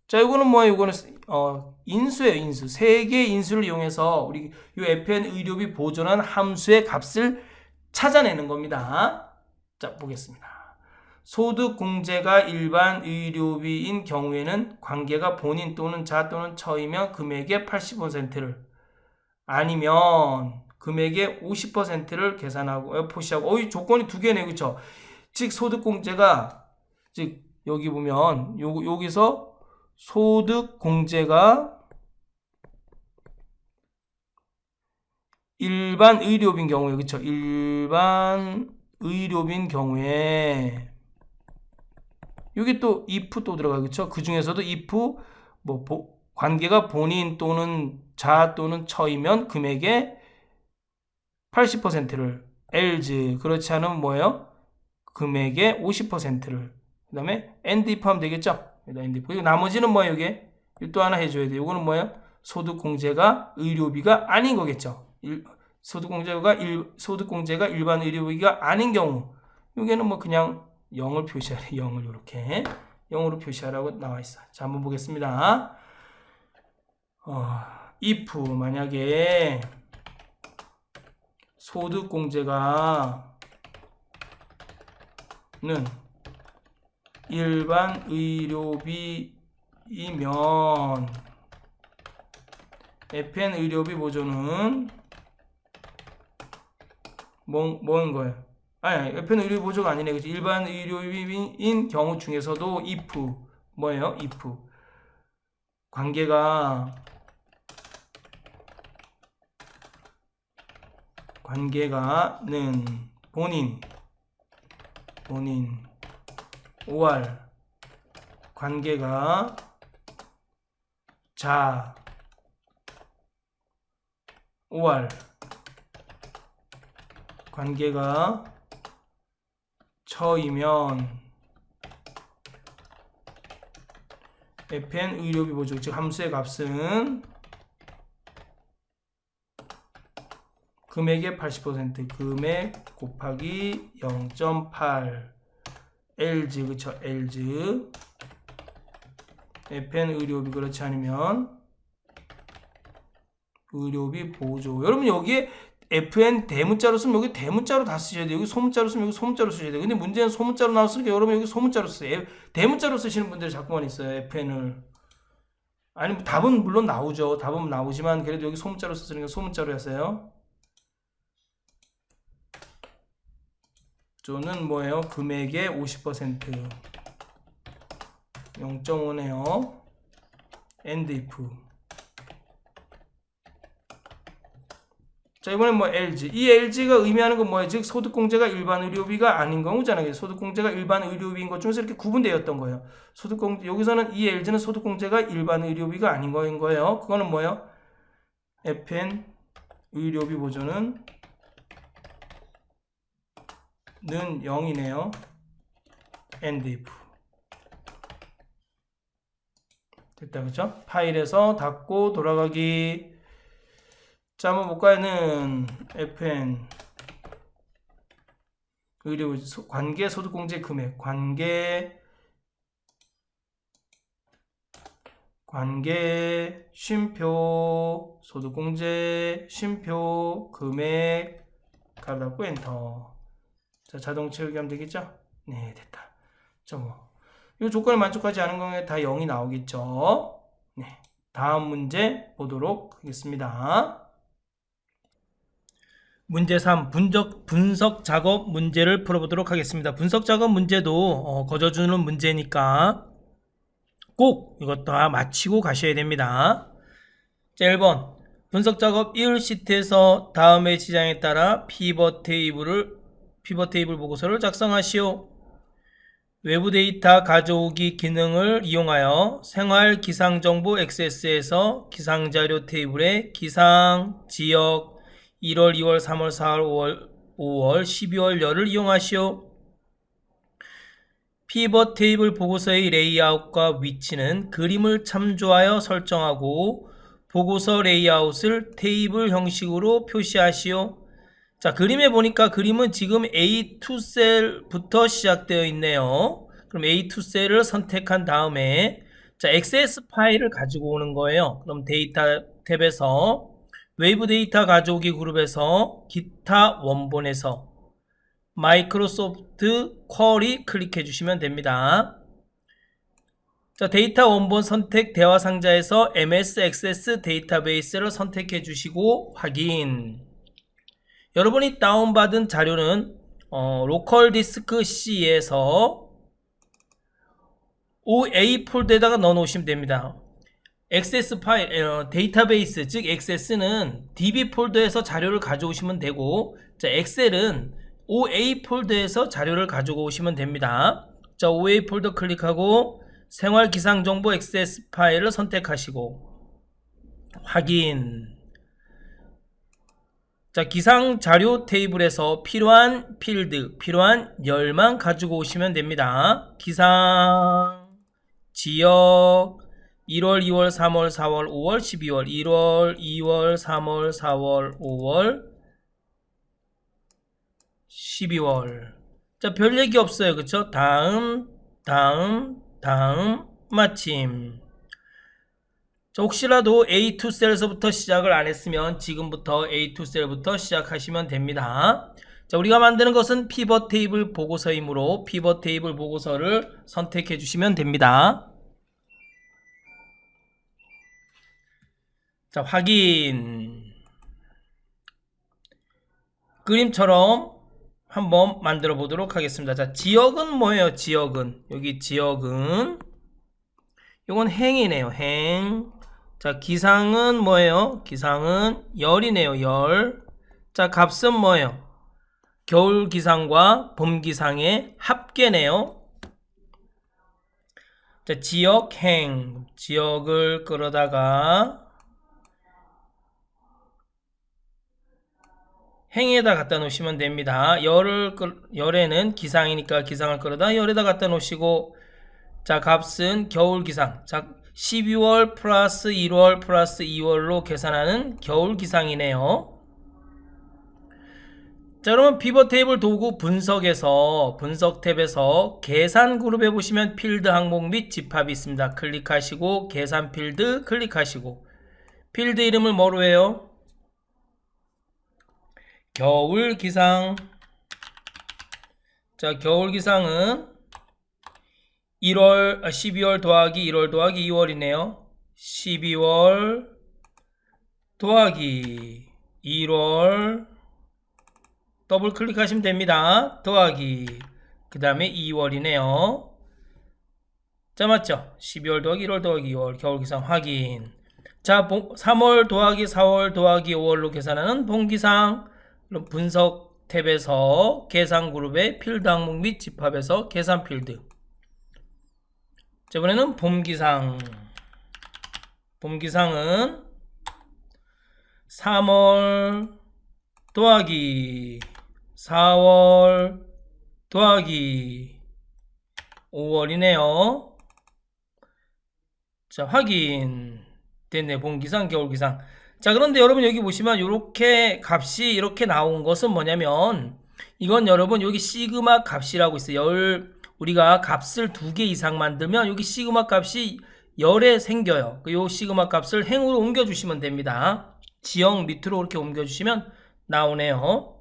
Speaker 1: 자, 이거는 뭐예요? 이거는 인수예요. 인수. 세 개의 인수를 이용해서 우리 이 fn 의료비 보조라는 함수의 값을 찾아내는 겁니다. 자, 보겠습니다. 소득 공제가 일반 의료비인 경우에는 관계가 본인 또는 자 또는 처이면 금액의 80%를 아니면 금액의 50%를 계산하고 표시하고 이 조건이 두 개네. 그쵸? 즉 소득 공제가 즉 여기 보면 여기서 소득 공제가 일반 의료비인 경우에 그쵸? 일반 의료비인 경우에 여기 또 if 또 들어가요. 그쵸? 그 중에서도 if 관계가 본인 또는 자 또는 처이면 금액의 80%를 else 그렇지 않으면 뭐예요? 금액의 50%를 그 다음에 and if 하면 되겠죠? and if. 그리고 나머지는 뭐예요? 이게 또 하나 해줘야 돼요. 이거는 뭐예요? 소득 공제가 의료비가 아닌 거겠죠? 소득 공제가 일반 의료비가 아닌 경우 여기는 뭐 그냥 0을 표시하래. 0을 이렇게 0으로 표시하라고 나와 있어. 자, 한번 보겠습니다. if 만약에 소득 공제가 는 일반 의료비이면 fn 의료비 보조는 뭐인 거예요? 아니, fn 의료비 보조가 아니네. 그치? 일반 의료비인 경우 중에서도 if 뭐예요? if 관계가는 본인 5할 관계가 자 5할 관계가 처이면 fn 의료비 보조 즉 함수의 값은 금액의 80% 금액 곱하기 0.8 else 그쵸? else fn 의료비 그렇지 않으면 의료비 보조. 여러분 여기에 fn 대문자로 쓰면 여기 대문자로 다 쓰셔야 돼요. 여기 소문자로 쓰면 여기 소문자로 쓰셔야 돼요. 근데 문제는 소문자로 나왔으니까 여러분 여기 소문자로 쓰세요. 대문자로 쓰시는 분들이 자꾸만 있어요. fn을. 아니 답은 물론 나오죠. 답은 나오지만 그래도 여기 소문자로 썼으니까 소문자로 했어요. 조는 뭐예요? 금액의 50% 0.5네요. and if. 자, 이번엔 뭐 LG. 이 LG가 의미하는 건 뭐예요? 즉 소득공제가 일반 의료비가 아닌 경우잖아요. 소득공제가 일반 의료비인 것 중에서 이렇게 구분되었던 거예요. 소득공제 여기서는 이 LG는 소득공제가 일반 의료비가 아닌 거예요. 그거는 뭐예요? FN 의료비 보조는 는 0이네요. and if. 됐다, 그쵸? 파일에서 닫고 돌아가기. 자, 한번 볼까요? 는 FN 의료 관계 소득공제 금액 관계 쉼표 소득공제 쉼표 금액 가로 닫고 엔터. 자, 자동 채우기 하면 되겠죠? 네, 됐다. 자, 이 조건을 만족하지 않은 경우에 다 0이 나오겠죠? 네, 다음 문제 보도록 하겠습니다. 문제 3. 분석 작업 문제를 풀어보도록 하겠습니다. 분석 작업 문제도 거저주는 문제니까 꼭 이것 다 마치고 가셔야 됩니다. 자, 1번. 분석 작업 1 시트에서 다음의 지장에 따라 피벗 테이블 보고서를 작성하시오. 외부 데이터 가져오기 기능을 이용하여 생활 기상정보 액세스에서 기상자료 테이블에 기상, 지역, 1월, 2월, 3월, 4월, 5월, 12월 열을 이용하시오. 피벗 테이블 보고서의 레이아웃과 위치는 그림을 참조하여 설정하고 보고서 레이아웃을 테이블 형식으로 표시하시오. 자, 그림에 보니까 그림은 지금 A2 셀부터 시작되어 있네요. 그럼 A2 셀을 선택한 다음에 자, XS 파일을 가지고 오는 거예요. 그럼 데이터 탭에서 웨이브 데이터 가져오기 그룹에서 기타 원본에서 마이크로소프트 쿼리 클릭해 주시면 됩니다. 자, 데이터 원본 선택 대화 상자에서 MS 액세스 데이터베이스를 선택해 주시고 확인. 여러분이 다운받은 자료는 로컬 디스크 C에서 OA 폴더에다가 넣어 놓으시면 됩니다. 액세스 파일, 데이터베이스, 즉 액세스는 DB 폴더에서 자료를 가져오시면 되고, 자, 엑셀은 OA 폴더에서 자료를 가지고 오시면 됩니다. 자, OA 폴더 클릭하고 생활 기상 정보 액세스 파일을 선택하시고 확인. 자, 기상 자료 테이블에서 필요한 필드, 필요한 열만 가지고 오시면 됩니다. 기상, 지역, 1월, 2월, 3월, 4월, 5월, 12월, 1월, 2월, 3월, 4월, 5월, 12월. 자, 별 얘기 없어요. 그쵸? 다음, 마침. 자, 혹시라도 A2 셀에서부터 시작을 안 했으면 지금부터 A2 셀부터 시작하시면 됩니다. 자, 우리가 만드는 것은 피벗 테이블 보고서이므로 피벗 테이블 보고서를 선택해 주시면 됩니다. 자, 확인. 그림처럼 한번 만들어 보도록 하겠습니다. 자, 지역은 뭐예요? 지역은 여기 지역은 이건 행이네요. 행. 자, 기상은 뭐예요? 기상은 열이네요. 열. 자, 값은 뭐예요? 겨울 기상과 봄 기상의 합계네요. 자, 지역 행. 지역을 끌어다가 행에다 갖다 놓으시면 됩니다. 열에는 기상이니까 기상을 끌어다 열에다 갖다 놓으시고, 자, 값은 겨울 기상. 자, 12월 플러스 1월 플러스 2월로 계산하는 겨울 기상이네요. 자, 그러면 피벗 테이블 도구 분석에서 분석 탭에서 계산 그룹에 보시면 필드 항목 및 집합이 있습니다. 클릭하시고 계산 필드 클릭하시고 필드 이름을 뭐로 해요? 겨울 기상. 자, 겨울 기상은 12월 더하기 1월 더하기 2월이네요. 12월 더하기 1월 더블 클릭하시면 됩니다. 더하기 그 다음에 2월이네요. 자, 맞죠? 12월 더하기 1월 더하기 2월 겨울기상 확인. 자, 3월 더하기 4월 더하기 5월로 계산하는 본기상. 그럼 분석 탭에서 계산 그룹의 필드 항목 및 집합에서 계산 필드. 자, 이번에는 봄기상. 봄기상은 3월 더하기 4월 더하기 5월이네요. 자, 확인 됐네. 봄기상 겨울기상. 자, 그런데 여러분 여기 보시면 이렇게 값이 이렇게 나온 것은 뭐냐면 이건 여러분 여기 시그마 값이라고 있어요. 우리가 값을 2개 이상 만들면 여기 시그마 값이 열에 생겨요. 요 시그마 값을 행으로 옮겨주시면 됩니다. 지형 밑으로 이렇게 옮겨주시면 나오네요.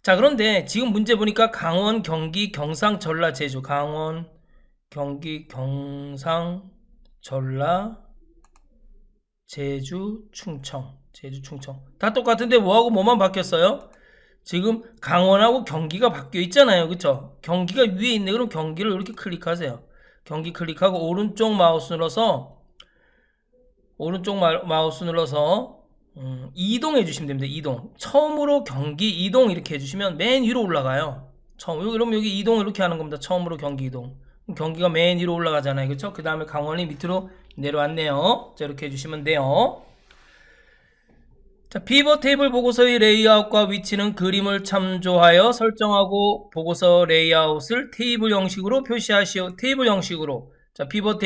Speaker 1: 자, 그런데 지금 문제 보니까 강원, 경기, 경상, 전라, 제주. 강원, 경기, 경상, 전라, 제주, 충청. 제주, 충청. 다 똑같은데 뭐하고 뭐만 바뀌었어요? 지금 강원하고 경기가 바뀌어 있잖아요. 그쵸? 경기가 위에 있네. 그럼 경기를 이렇게 클릭하세요. 경기 클릭하고 오른쪽 마우스 눌러서 이동해 주시면 됩니다. 이동. 처음으로 경기 이동 이렇게 해주시면 맨 위로 올라가요. 그럼 여기 이동 이렇게 하는 겁니다. 처음으로 경기 이동. 경기가 맨 위로 올라가잖아요. 그쵸? 그 다음에 강원이 밑으로 내려왔네요. 자, 이렇게 해주시면 돼요. 자, 피벗 테이블 보고서의 레이아웃과 위치는 그림을 참조하여 설정하고 보고서 레이아웃을 테이블 형식으로 표시하시오. 테이블 형식으로. 자, 피벗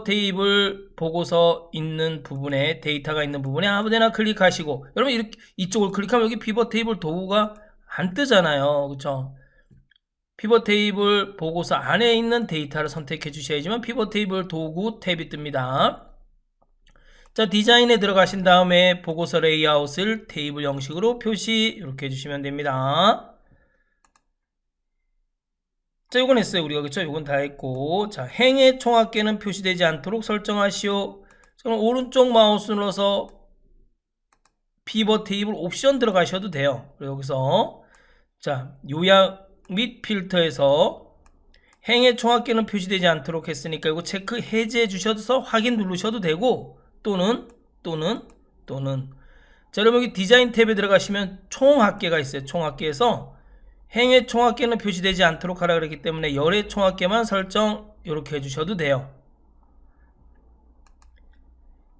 Speaker 1: 테이블 보고서 있는 부분에 데이터가 있는 부분에 아무데나 클릭하시고, 여러분 이렇게 이쪽을 클릭하면 여기 피벗 테이블 도구가 안 뜨잖아요. 그쵸? 피벗 테이블 보고서 안에 있는 데이터를 선택해 주셔야지만 피벗 테이블 도구 탭이 뜹니다. 자, 디자인에 들어가신 다음에 보고서 레이아웃을 테이블 형식으로 표시 이렇게 해주시면 됩니다. 자, 요건 했어요. 우리가. 그쵸? 요건 다 했고. 자, 행의 총합계는 표시되지 않도록 설정하시오. 그럼 오른쪽 마우스 눌러서 피벗 테이블 옵션 들어가셔도 돼요. 그리고 여기서 자, 요약 및 필터에서 행의 총합계는 표시되지 않도록 했으니까 이거 체크 해제해 주셔서 확인 누르셔도 되고, 또는 자, 여러분 여기 디자인 탭에 들어가시면 총합계가 있어요. 총합계에서 행의 총합계는 표시되지 않도록 하라 그랬기 때문에 열의 총합계만 설정 이렇게 해주셔도 돼요.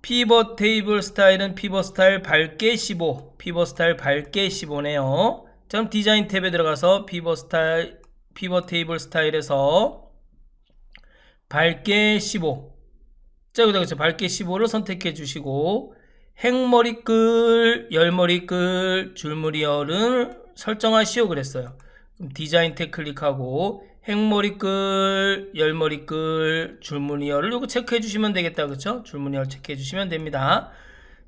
Speaker 1: 피벗 테이블 스타일은 피벗 스타일 밝게 15, 피벗 스타일 밝게 15네요. 자, 그럼 디자인 탭에 들어가서 피벗 테이블 스타일에서 밝게 15. 자, 여기다 그쵸? 밝게 15를 선택해 주시고, 행머리끌, 열머리끌, 줄무리열을 설정하시오 그랬어요. 그럼 디자인 탭 클릭하고, 행머리끌, 열머리끌, 줄무리열을 요거 체크해 주시면 되겠다. 그쵸? 줄무리열 체크해 주시면 됩니다.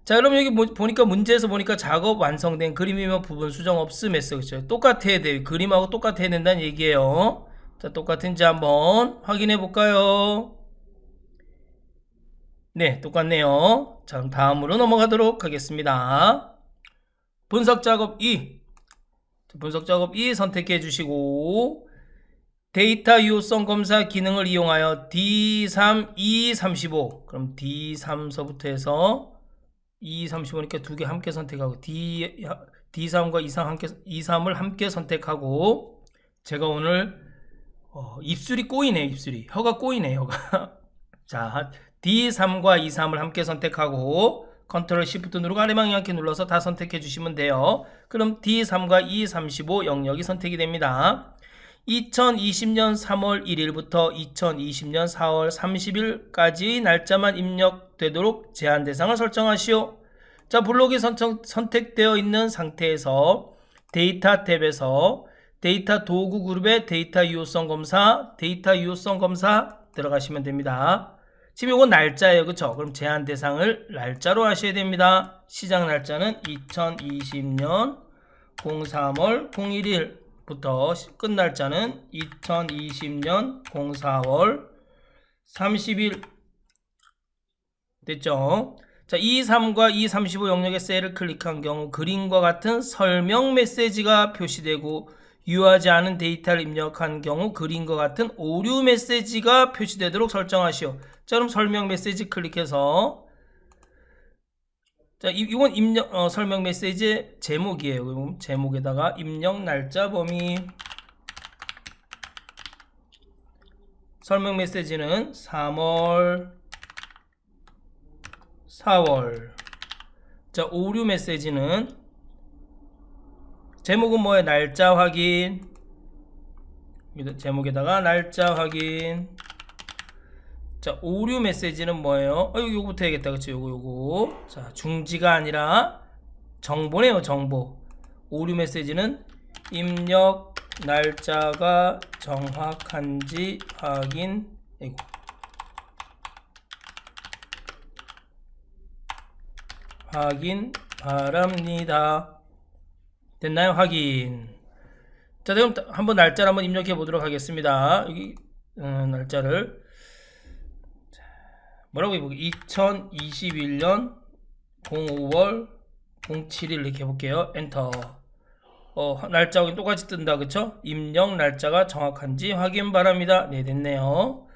Speaker 1: 자, 그럼 여기 보니까 문제에서 보니까 작업 완성된 그림이며 부분 수정 없음 했어요. 그쵸? 똑같아야 돼요. 그림하고 똑같아야 된다는 얘기예요. 자, 똑같은지 한번 확인해 볼까요? 네, 똑같네요. 자, 그럼 다음으로 넘어가도록 하겠습니다. 분석작업 2. 분석작업 2 선택해 주시고, 데이터 유효성 검사 기능을 이용하여 D3, E35. 그럼 D3서부터 해서 E35니까 두 개 함께 선택하고, D3과 E3을 함께 선택하고, 제가 오늘 입술이 꼬이네. 입술이. 혀가 꼬이네. 혀가. 자, D3과 E3을 함께 선택하고 컨트롤 시프트 누르고 아래 방향키 눌러서 다 선택해 주시면 돼요. 그럼 D3과 E35 영역이 선택이 됩니다. 2020년 3월 1일부터 2020년 4월 30일까지 날짜만 입력되도록 제한 대상을 설정하시오. 자, 블록이 선택되어 있는 상태에서 데이터 탭에서 데이터 도구 그룹의 데이터 유효성 검사 들어가시면 됩니다. 지금 이건 날짜예요. 그쵸? 그럼 제한 대상을 날짜로 하셔야 됩니다. 시작 날짜는 2020년 03월 01일부터 끝 날짜는 2020년 04월 30일 됐죠? 자, 23과 235 영역의 셀을 클릭한 경우 그림과 같은 설명 메시지가 표시되고 유효하지 않은 데이터를 입력한 경우 그림과 같은 오류 메시지가 표시되도록 설정하시오. 자, 그럼 설명 메시지 클릭해서 자, 이건 입력 설명 메시지의 제목이에요. 그럼 제목에다가 입력 날짜 범위 설명 메시지는 3월 4월. 자, 오류 메시지는 제목은 뭐예요? 날짜 확인. 제목에다가 날짜 확인. 자, 오류 메시지는 뭐예요? 요거부터 해야겠다. 그치? 요거. 자, 중지가 아니라 정보네요. 정보. 오류 메시지는 입력 날짜가 정확한지 확인. 이거. 확인 바랍니다. 됐나요? 확인. 자, 그럼 한번 날짜를 한번 입력해 보도록 하겠습니다. 여기 날짜를 뭐라고 해볼게요? 2021년 05월 07일 이렇게 해볼게요. 엔터. 날짜하고 똑같이 뜬다. 그쵸? 입력 날짜가 정확한지 확인 바랍니다. 네, 됐네요.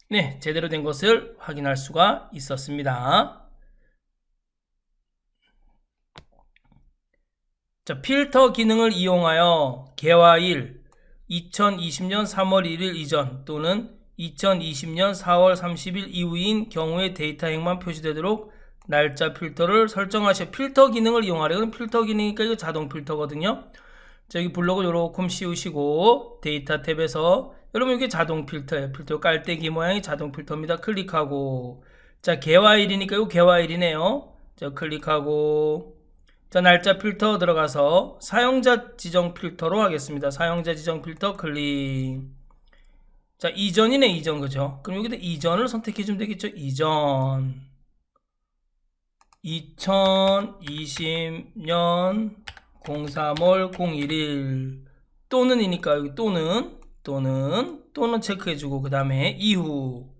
Speaker 1: 네, 제대로 된 것을 확인할 수가 있었습니다. 자, 필터 기능을 이용하여 개화일 2020년 3월 1일 이전 또는 2020년 4월 30일 이후인 경우에 데이터 행만 표시되도록 날짜 필터를 설정하셔. 필터 기능을 이용하래. 그럼 필터 기능이니까 이거 자동 필터거든요. 자, 여기 블록을 요렇게 씌우시고 데이터 탭에서 여러분 이게 자동 필터예요. 필터 깔때기 모양이 자동 필터입니다. 클릭하고 자, 개화일이니까 이거 개화일이네요. 자, 클릭하고 자, 날짜 필터 들어가서 사용자 지정 필터로 하겠습니다. 사용자 지정 필터 클릭. 자, 이전이네. 이전. 그죠? 그럼 여기다 이전을 선택해 주면 되겠죠? 이전 2020년 03월 01일 또는 이니까 여기 또는 체크해 주고 그 다음에 이후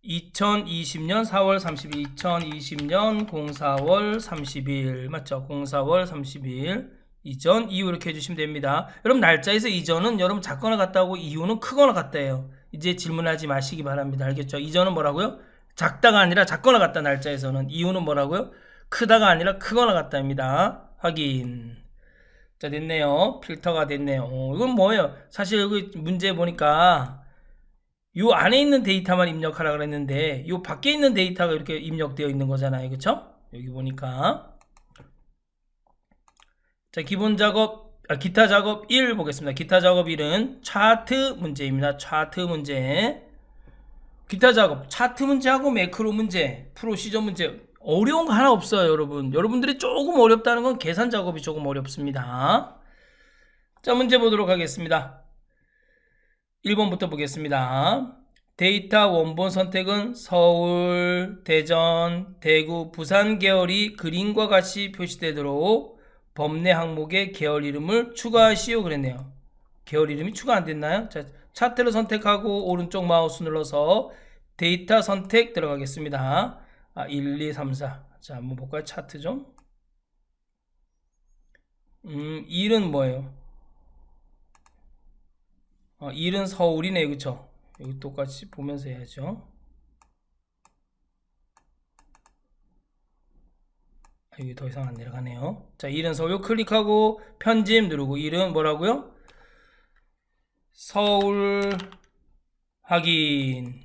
Speaker 1: 2020년 4월 30일 2020년 04월 30일 맞죠? 04월 30일 이전 이후 이렇게 해주시면 됩니다. 여러분 날짜에서 이전은 여러분 작거나 같다 하고 이후는 크거나 같다예요. 이제 질문하지 마시기 바랍니다. 알겠죠? 이전은 뭐라고요? 작다가 아니라 작거나 같다. 날짜에서는 이후는 뭐라고요? 크다가 아니라 크거나 같다입니다. 확인. 자, 됐네요. 필터가 됐네요. 이건 뭐예요? 사실 여기 문제 보니까 요 안에 있는 데이터만 입력하라 그랬는데 요 밖에 있는 데이터가 이렇게 입력되어 있는 거잖아요. 그쵸? 여기 보니까 자, 기본 작업 기타 작업 1 보겠습니다. 기타 작업 1은 차트 문제입니다. 차트 문제. 기타 작업 차트 문제하고 매크로 문제 프로시저 문제 어려운 거 하나 없어요. 여러분들이 조금 어렵다는 건 계산 작업이 조금 어렵습니다. 자, 문제 보도록 하겠습니다. 1번부터 보겠습니다. 데이터 원본 선택은 서울, 대전, 대구, 부산 계열이 그림과 같이 표시되도록 범례 항목에 계열 이름을 추가하시오 그랬네요. 계열 이름이 추가 안 됐나요? 자, 차트를 선택하고 오른쪽 마우스 눌러서 데이터 선택 들어가겠습니다. 1, 2, 3, 4. 자, 한번 볼까요? 차트 좀. 1은 뭐예요? 1은 서울이네. 그쵸? 여기 똑같이 보면서 해야죠. 여기 더 이상 안 내려가네요. 자, 1은 서울 클릭하고 편집 누르고 1은 뭐라고요? 서울 확인.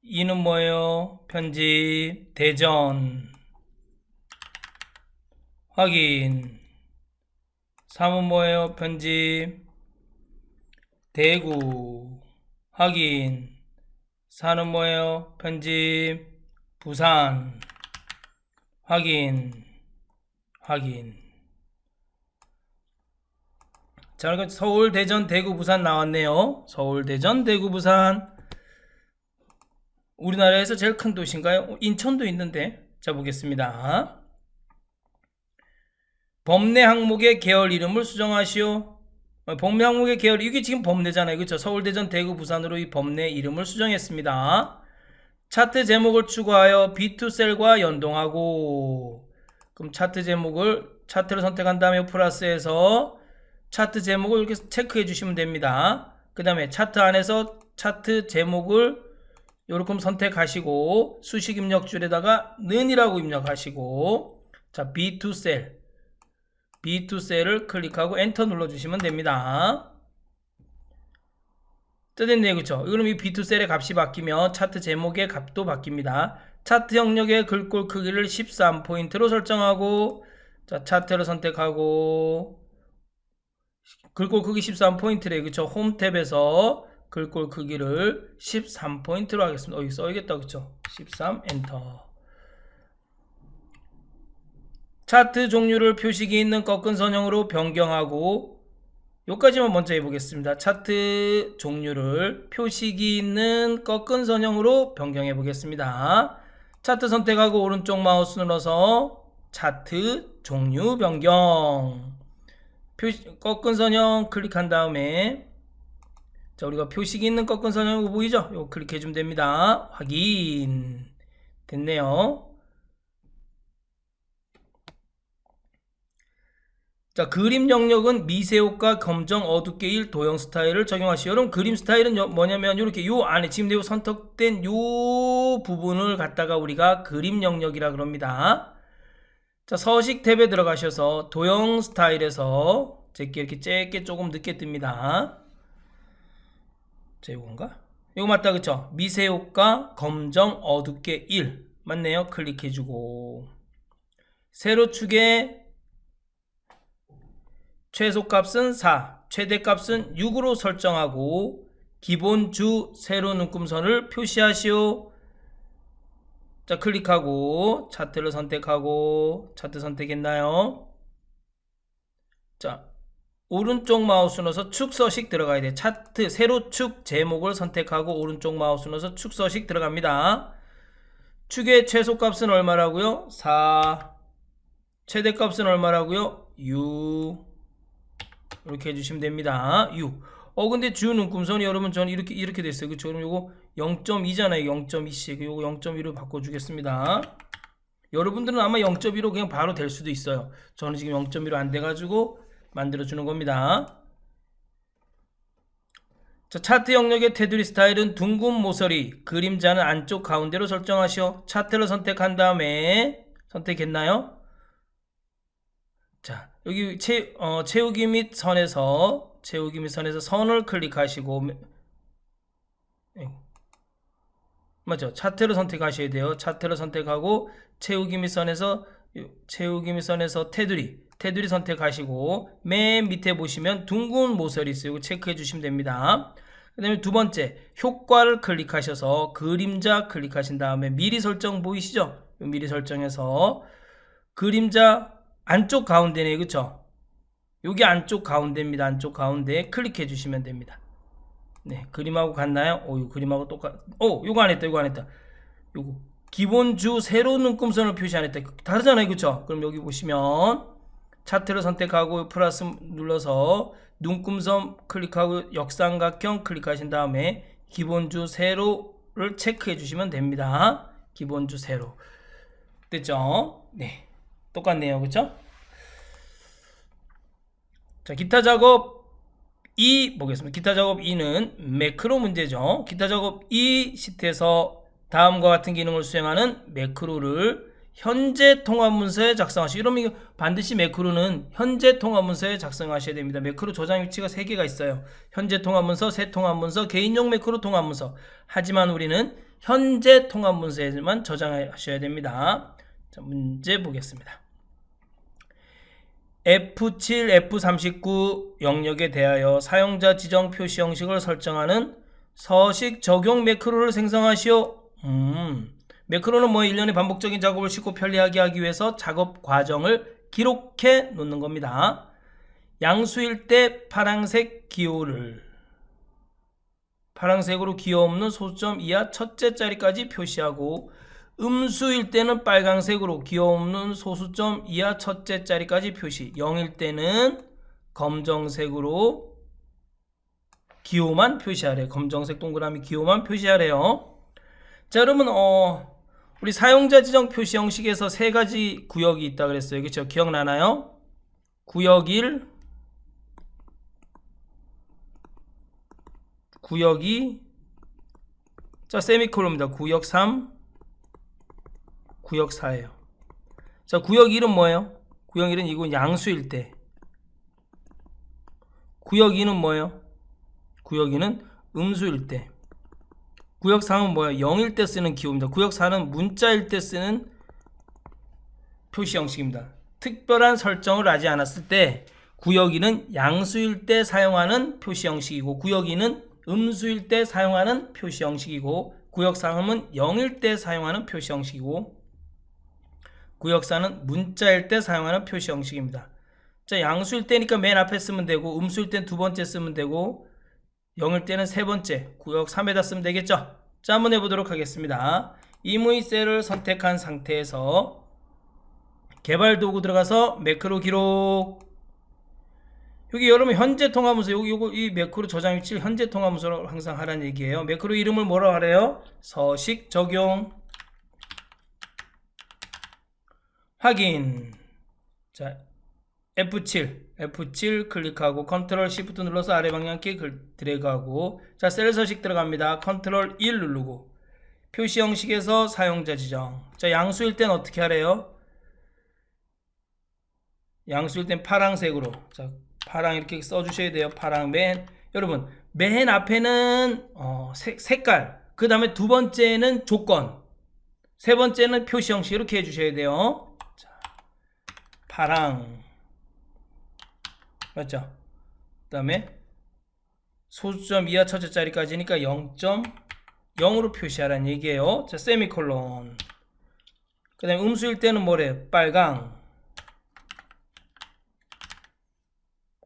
Speaker 1: 2는 뭐예요? 편집 대전 확인. 3은 뭐예요? 편집 대구 확인. 4는 뭐예요? 편집 부산 확인. 자, 그럼 서울, 대전, 대구, 부산 나왔네요. 서울, 대전, 대구, 부산. 우리나라에서 제일 큰 도시인가요? 인천도 있는데. 자, 보겠습니다. 범례 항목의 계열 이름을 수정하시오. 범례 항목의 계열, 이게 지금 범례잖아요. 그렇죠? 서울대전 대구 부산으로 이 범례 이름을 수정했습니다. 차트 제목을 추가하여 B2셀과 연동하고, 그럼 차트 제목을 차트를 선택한 다음에 플러스해서 차트 제목을 이렇게 체크해 주시면 됩니다. 그 다음에 차트 안에서 차트 제목을 요렇게 선택하시고 수식 입력줄에다가 는이라고 입력하시고, 자 B2셀을 클릭하고 엔터 눌러주시면 됩니다. 됐네요. 그쵸? 그럼 이 B2셀의 값이 바뀌면 차트 제목의 값도 바뀝니다. 차트 영역의 글꼴 크기를 13포인트로 설정하고, 자 차트를 선택하고 글꼴 크기 13포인트래. 그쵸? 홈 탭에서 글꼴 크기를 13포인트로 하겠습니다. 여기 써야겠다. 그쵸? 13 엔터. 차트 종류를 표식이 있는 꺾은 선형으로 변경하고, 여기까지만 먼저 해보겠습니다. 차트 종류를 표식이 있는 꺾은 선형으로 변경해 보겠습니다. 차트 선택하고 오른쪽 마우스 눌러서 차트 종류 변경, 꺾은 선형 클릭한 다음에, 자 우리가 표식이 있는 꺾은 선형 이거 보이죠? 이거 클릭해 주면 됩니다. 확인 됐네요. 자 그림 영역은 미세효과, 검정, 어둡게 1, 도형 스타일을 적용하시오. 여러분 그림 스타일은 뭐냐면 이렇게 요 안에 지금 요 선택된 요 부분을 갖다가 우리가 그림 영역이라 그럽니다. 자 서식 탭에 들어가셔서 도형 스타일에서 제게 이렇게 짧게 조금 늦게 뜹니다. 자 요건가? 요거 맞다. 그쵸? 미세효과, 검정, 어둡게 1 맞네요. 클릭해주고 세로축에 최소값은 4, 최대값은 6으로 설정하고 기본주 세로 눈금선을 표시하시오. 자 클릭하고 차트를 선택하고, 차트 선택했나요? 자 오른쪽 마우스 눌러서 축 서식 들어가야 돼. 차트 세로축 제목을 선택하고 오른쪽 마우스 눌러서 축 서식 들어갑니다. 축의 최소값은 얼마라고요? 4. 최대값은 얼마라고요? 6. 이렇게 해주시면 됩니다. 6. 근데 주 눈금선이 여러분 저는 이렇게 됐어요. 그쵸? 그럼 요거 0.2잖아요. 0.2씩. 요거 0.2로 바꿔주겠습니다. 여러분들은 아마 0.2로 그냥 바로 될 수도 있어요. 저는 지금 0.2로 안 돼가지고 만들어주는 겁니다. 자, 차트 영역의 테두리 스타일은 둥근 모서리, 그림자는 안쪽 가운데로 설정하시오. 차트를 선택한 다음에, 선택했나요? 자, 여기 채우기 및 선에서 선을 클릭하시고, 맞죠? 차트를 선택하셔야 돼요. 차트를 선택하고 채우기 및 선에서 테두리 선택하시고 맨 밑에 보시면 둥근 모서리 있어요. 이거 체크해 주시면 됩니다. 그 다음에 두 번째 효과를 클릭하셔서 그림자 클릭하신 다음에 미리 설정 보이시죠? 미리 설정해서 그림자 안쪽 가운데네. 그쵸? 여기 안쪽 가운데입니다. 안쪽 가운데 클릭해 주시면 됩니다. 네, 그림하고 같나요? 그림하고 요거 안 했다. 요거 기본주 세로 눈금선을 표시 안 했다. 다르잖아요. 그쵸? 그럼 여기 보시면 차트를 선택하고 플러스 눌러서 눈금선 클릭하고 역삼각형 클릭하신 다음에 기본주 세로를 체크해 주시면 됩니다. 기본주 세로. 됐죠? 네. 똑같네요. 그쵸? 자, 기타 작업 2 보겠습니다. 기타 작업 2는 매크로 문제죠. 기타 작업 2 시트에서 다음과 같은 기능을 수행하는 매크로를 현재 통합 문서에 작성하시고, 이러면 반드시 매크로는 현재 통합 문서에 작성하셔야 됩니다. 매크로 저장 위치가 3개가 있어요. 현재 통합 문서, 새 통합 문서, 개인용 매크로 통합 문서. 하지만 우리는 현재 통합 문서에만 저장하셔야 됩니다. 자, 문제 보겠습니다. F7, F39 영역에 대하여 사용자 지정 표시 형식을 설정하는 서식 적용 매크로를 생성하시오. 매크로는 일련의 반복적인 작업을 쉽고 편리하게 하기 위해서 작업 과정을 기록해 놓는 겁니다. 양수일 때 파란색 기호를 파란색으로 기호 없는 소수점 이하 첫째 자리까지 표시하고, 음수일 때는 빨간색으로 기호 없는 소수점 이하 첫째 자리까지 표시, 0일 때는 검정색으로 기호만 표시하래요. 검정색 동그라미 기호만 표시하래요. 자, 여러분 우리 사용자 지정 표시 형식에서 세 가지 구역이 있다 그랬어요. 그렇죠? 기억나나요? 구역 1, 구역 2, 자, 세미콜론입니다. 구역 3, 구역 4예요. 자, 구역 1은 뭐예요? 구역 1은 이건 양수일 때. 구역 2는 뭐예요? 구역 2는 음수일 때. 구역 3은 뭐예요? 0일 때 쓰는 기호입니다. 구역 4는 문자일 때 쓰는 표시 형식입니다. 특별한 설정을 하지 않았을 때 구역 2는 양수일 때 사용하는 표시 형식이고, 구역 2는 음수일 때 사용하는 표시 형식이고, 구역 3은 0일 때 사용하는 표시 형식이고, 구역 4는 문자일 때 사용하는 표시 형식입니다. 자, 양수일 때니까 맨 앞에 쓰면 되고, 음수일 땐 두 번째 쓰면 되고, 0일 때는 세 번째, 구역 3에다 쓰면 되겠죠? 자, 한번 해보도록 하겠습니다. 임의 셀을 선택한 상태에서 개발 도구 들어가서 매크로 기록. 여기 여러분 현재 통화문서, 요거 이 매크로 저장 위치를 현재 통화문서로 항상 하라는 얘기예요. 매크로 이름을 뭐라고 하래요? 서식 적용. 확인. 자, F7 클릭하고 컨트롤 Shift 눌러서 아래 방향키 드래그하고, 자, 셀 서식 들어갑니다. 컨트롤 1 누르고 표시 형식에서 사용자 지정. 자, 양수일 땐 어떻게 하래요? 양수일 땐 파랑색으로, 자, 파랑 이렇게 써주셔야 돼요. 파랑. 여러분 맨 앞에는 색깔, 그 다음에 두 번째는 조건, 세 번째는 표시 형식, 이렇게 해주셔야 돼요. 자, 파랑. 맞죠? 그 다음에 소수점 이하 첫째 자리까지니까 0.0으로 표시하라는 얘기예요. 자, 세미콜론. 그 다음에 음수일 때는 뭐래? 빨강.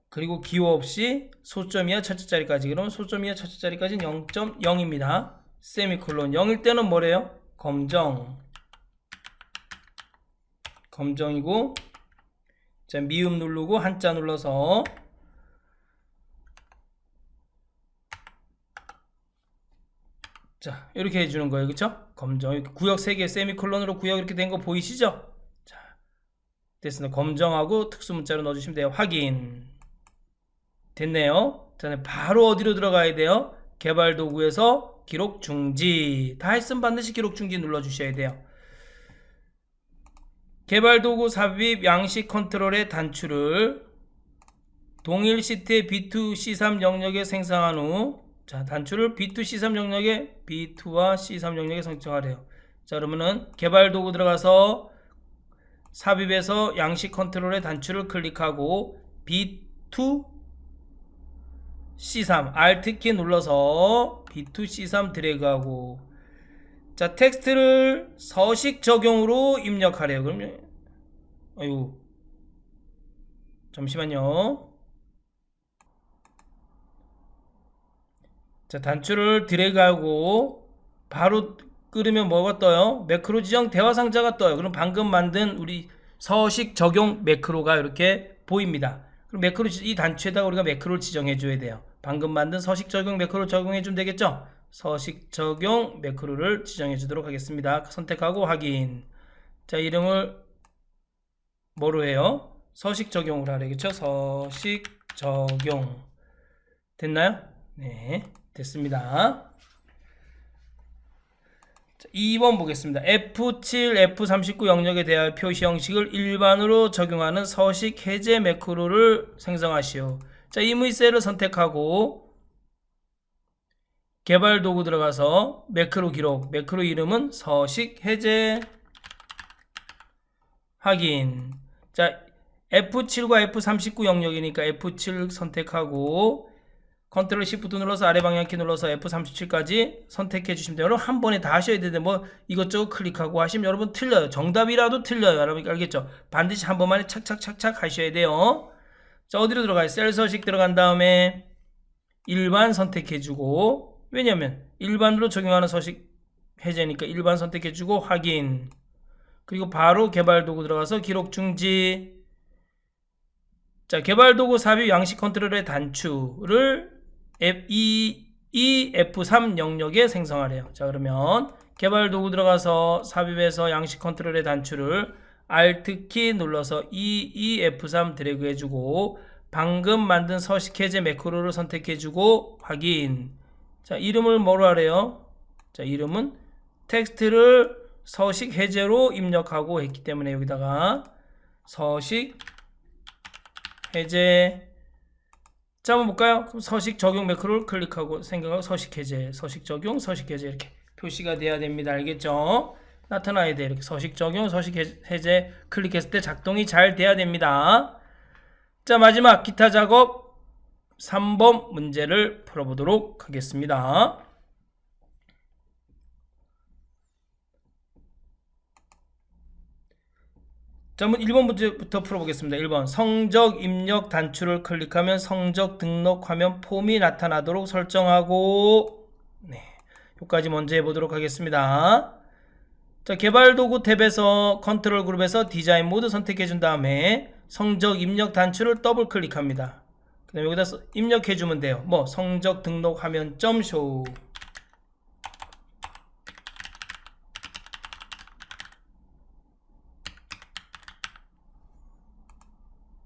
Speaker 1: 그리고 기호 없이 소수점 이하 첫째 자리까지. 그럼 소수점 이하 첫째 자리까지는 0.0입니다. 세미콜론. 0일 때는 뭐래요? 검정이고, 자, 미음 누르고 한자 눌러서, 자, 이렇게 해주는 거예요. 그쵸? 검정. 구역 3개 세미콜론으로 구역 이렇게 된 거 보이시죠? 자, 됐습니다. 검정하고 특수문자로 넣어주시면 돼요. 확인. 됐네요. 자, 바로 어디로 들어가야 돼요? 개발 도구에서 기록 중지. 다 했으면 반드시 기록 중지 눌러주셔야 돼요. 개발 도구 삽입 양식 컨트롤의 단추를 동일 시트의 B2, C3 영역에 생성한 후, 자, 단추를 B2, C3 영역에 B2와 C3 영역에 설정하래요. 자, 그러면은 개발 도구 들어가서 삽입에서 양식 컨트롤의 단추를 클릭하고 B2, C3 Alt키 눌러서 B2, C3 드래그하고, 자, 텍스트를 서식 적용으로 입력하래요. 그러면 잠시만요. 자, 단추를 드래그하고 바로 끄르면 뭐가 떠요? 매크로 지정 대화 상자가 떠요. 그럼 방금 만든 우리 서식 적용 매크로가 이렇게 보입니다. 그럼 매크로, 이 단추에다가 우리가 매크로를 지정해 줘야 돼요. 방금 만든 서식 적용 매크로 적용해 주면 되겠죠? 서식 적용 매크로를 지정해 주도록 하겠습니다. 선택하고 확인. 자, 이름을 뭐로 해요? 서식 적용으로 하래. 그쵸? 서식 적용. 됐나요? 네, 됐습니다. 자, 2번 보겠습니다. F7, F39 영역에 대하여 표시 형식을 일반으로 적용하는 서식 해제 매크로를 생성하시오. 자, 임의 셀을 선택하고 개발 도구 들어가서 매크로 기록, 매크로 이름은 서식 해제. 확인. 자, F7과 F39 영역이니까 F7 선택하고 컨트롤 Shift 눌러서 아래 방향키 눌러서 F37까지 선택해 주시면 돼요. 여러분 한 번에 다 하셔야 되는데 뭐 이것저것 클릭하고 하시면 여러분 틀려요. 정답이라도 틀려요. 여러분 알겠죠? 반드시 한 번만에 착착착착 하셔야 돼요. 자, 어디로 들어가요? 셀 서식 들어간 다음에 일반 선택해 주고, 왜냐면 일반으로 적용하는 서식 해제니까 일반 선택해 주고 확인. 그리고 바로 개발 도구 들어가서 기록 중지. 자, 개발 도구 삽입 양식 컨트롤의 단추를 F3 영역에 생성하래요. 자, 그러면 개발 도구 들어가서 삽입해서 양식 컨트롤의 단추를 Alt키 눌러서 F3 드래그 해주고 방금 만든 서식 해제 매크로를 선택해주고 확인. 자, 이름을 뭐로 하래요? 자, 이름은 텍스트를 서식 해제로 입력하고 했기 때문에 여기다가 서식 해제. 자, 한번 볼까요? 그럼 서식 적용 매크로를 클릭하고 생각하고 서식 해제, 서식 적용, 서식 해제 이렇게 표시가 돼야 됩니다. 알겠죠? 나타나야 돼. 이렇게 서식 적용, 서식 해제 클릭했을 때 작동이 잘 돼야 됩니다. 자, 마지막 기타 작업 3번 문제를 풀어보도록 하겠습니다. 자, 1번 문제부터 풀어보겠습니다. 1번 성적 입력 단추를 클릭하면 성적 등록 화면 폼이 나타나도록 설정하고, 네, 여기까지 먼저 해보도록 하겠습니다. 자, 개발도구 탭에서 컨트롤 그룹에서 디자인 모드 선택해 준 다음에 성적 입력 단추를 더블 클릭합니다. 그 다음에 여기다 입력해 주면 돼요. 뭐 성적 등록 화면 .show.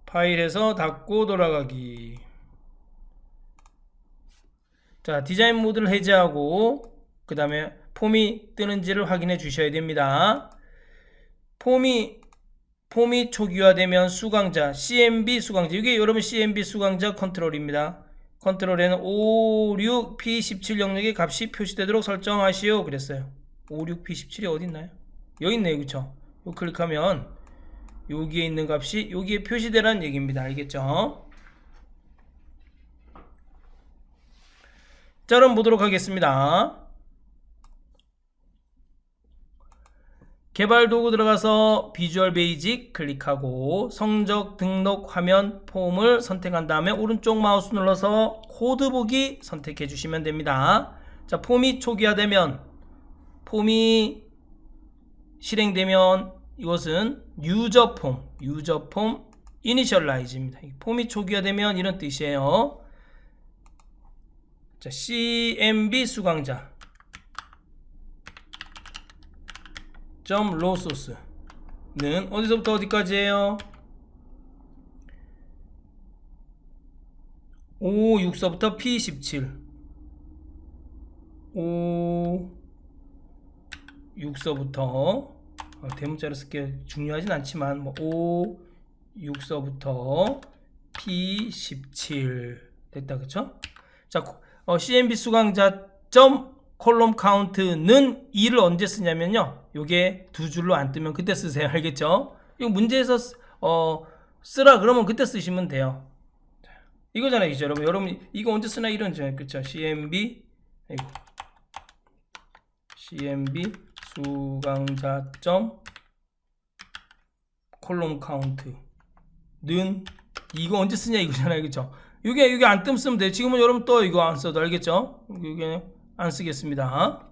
Speaker 1: 파일에서 닫고 돌아가기. 자, 디자인 모드를 해제하고 그 다음에 폼이 뜨는지를 확인해 주셔야 됩니다. 폼이 초기화되면 수강자 CMB 수강자, 이게 여러분 CMB 수강자 컨트롤입니다. 컨트롤에는 56P17 영역의 값이 표시되도록 설정하시오 그랬어요. 56P17이 어디 있나요? 여기 있네요. 그쵸? 이거 클릭하면 여기에 있는 값이 여기에 표시되라는 얘기입니다. 알겠죠? 자, 그럼 보도록 하겠습니다. 개발 도구 들어가서 비주얼 베이직 클릭하고 성적 등록 화면 폼을 선택한 다음에 오른쪽 마우스 눌러서 코드 보기 선택해 주시면 됩니다. 자, 폼이 초기화되면, 폼이 실행되면 이것은 유저 폼 이니셜라이즈입니다. 폼이 초기화되면 이런 뜻이에요. 자, CMB 수강자 .lowsource는 어디서부터 어디까지예요? 564부터 P17 564부터 대문자로 쓸게 중요하진 않지만 뭐 564부터 P17 됐다. 그쵸? 자, CMB 수강자 콜럼 카운트는 2를 언제 쓰냐면요, 요게 두 줄로 안 뜨면 그때 쓰세요. 알겠죠? 이거 문제에서 쓰라 그러면 그때 쓰시면 돼요. 이거잖아요. 그죠? 여러분 이거 언제 쓰나 이런 잖아요. 그쵸? CMB 수강자 콜럼 카운트는 이거 언제 쓰냐 이거잖아요. 그쵸? 이게 안 뜨면 쓰면 돼요. 지금은 여러분 또 이거 안 써도 알겠죠? 이게 안 쓰겠습니다.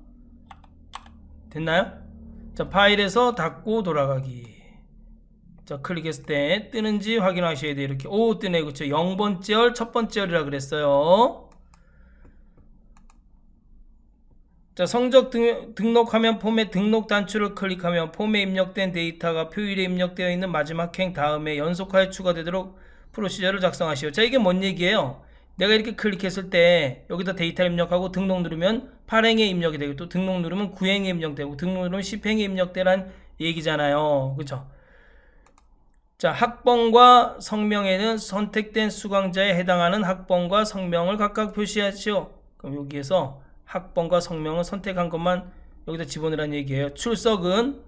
Speaker 1: 됐나요? 자, 파일에서 닫고 돌아가기. 자, 클릭했을 때 뜨는지 확인하셔야 돼요. 이렇게 뜨네. 그쵸? 0번째 열, 첫 번째 열이라 그랬어요. 자, 성적 등록 화면 폼의 등록 단추를 클릭하면 폼에 입력된 데이터가 표일에 입력되어 있는 마지막 행 다음에 연속하여 추가되도록 프로시저를 작성하시오. 자, 이게 뭔 얘기예요? 내가 이렇게 클릭했을 때 여기다 데이터 입력하고 등록 누르면 8행에 입력이 되고 또 등록 누르면 9행에 입력되고 등록 누르면 10행에 입력되란 얘기잖아요. 그쵸? 자, 학번과 성명에는 선택된 수강자에 해당하는 학번과 성명을 각각 표시하시오. 그럼 여기에서 학번과 성명을 선택한 것만 여기다 집어넣으라는 얘기예요. 출석은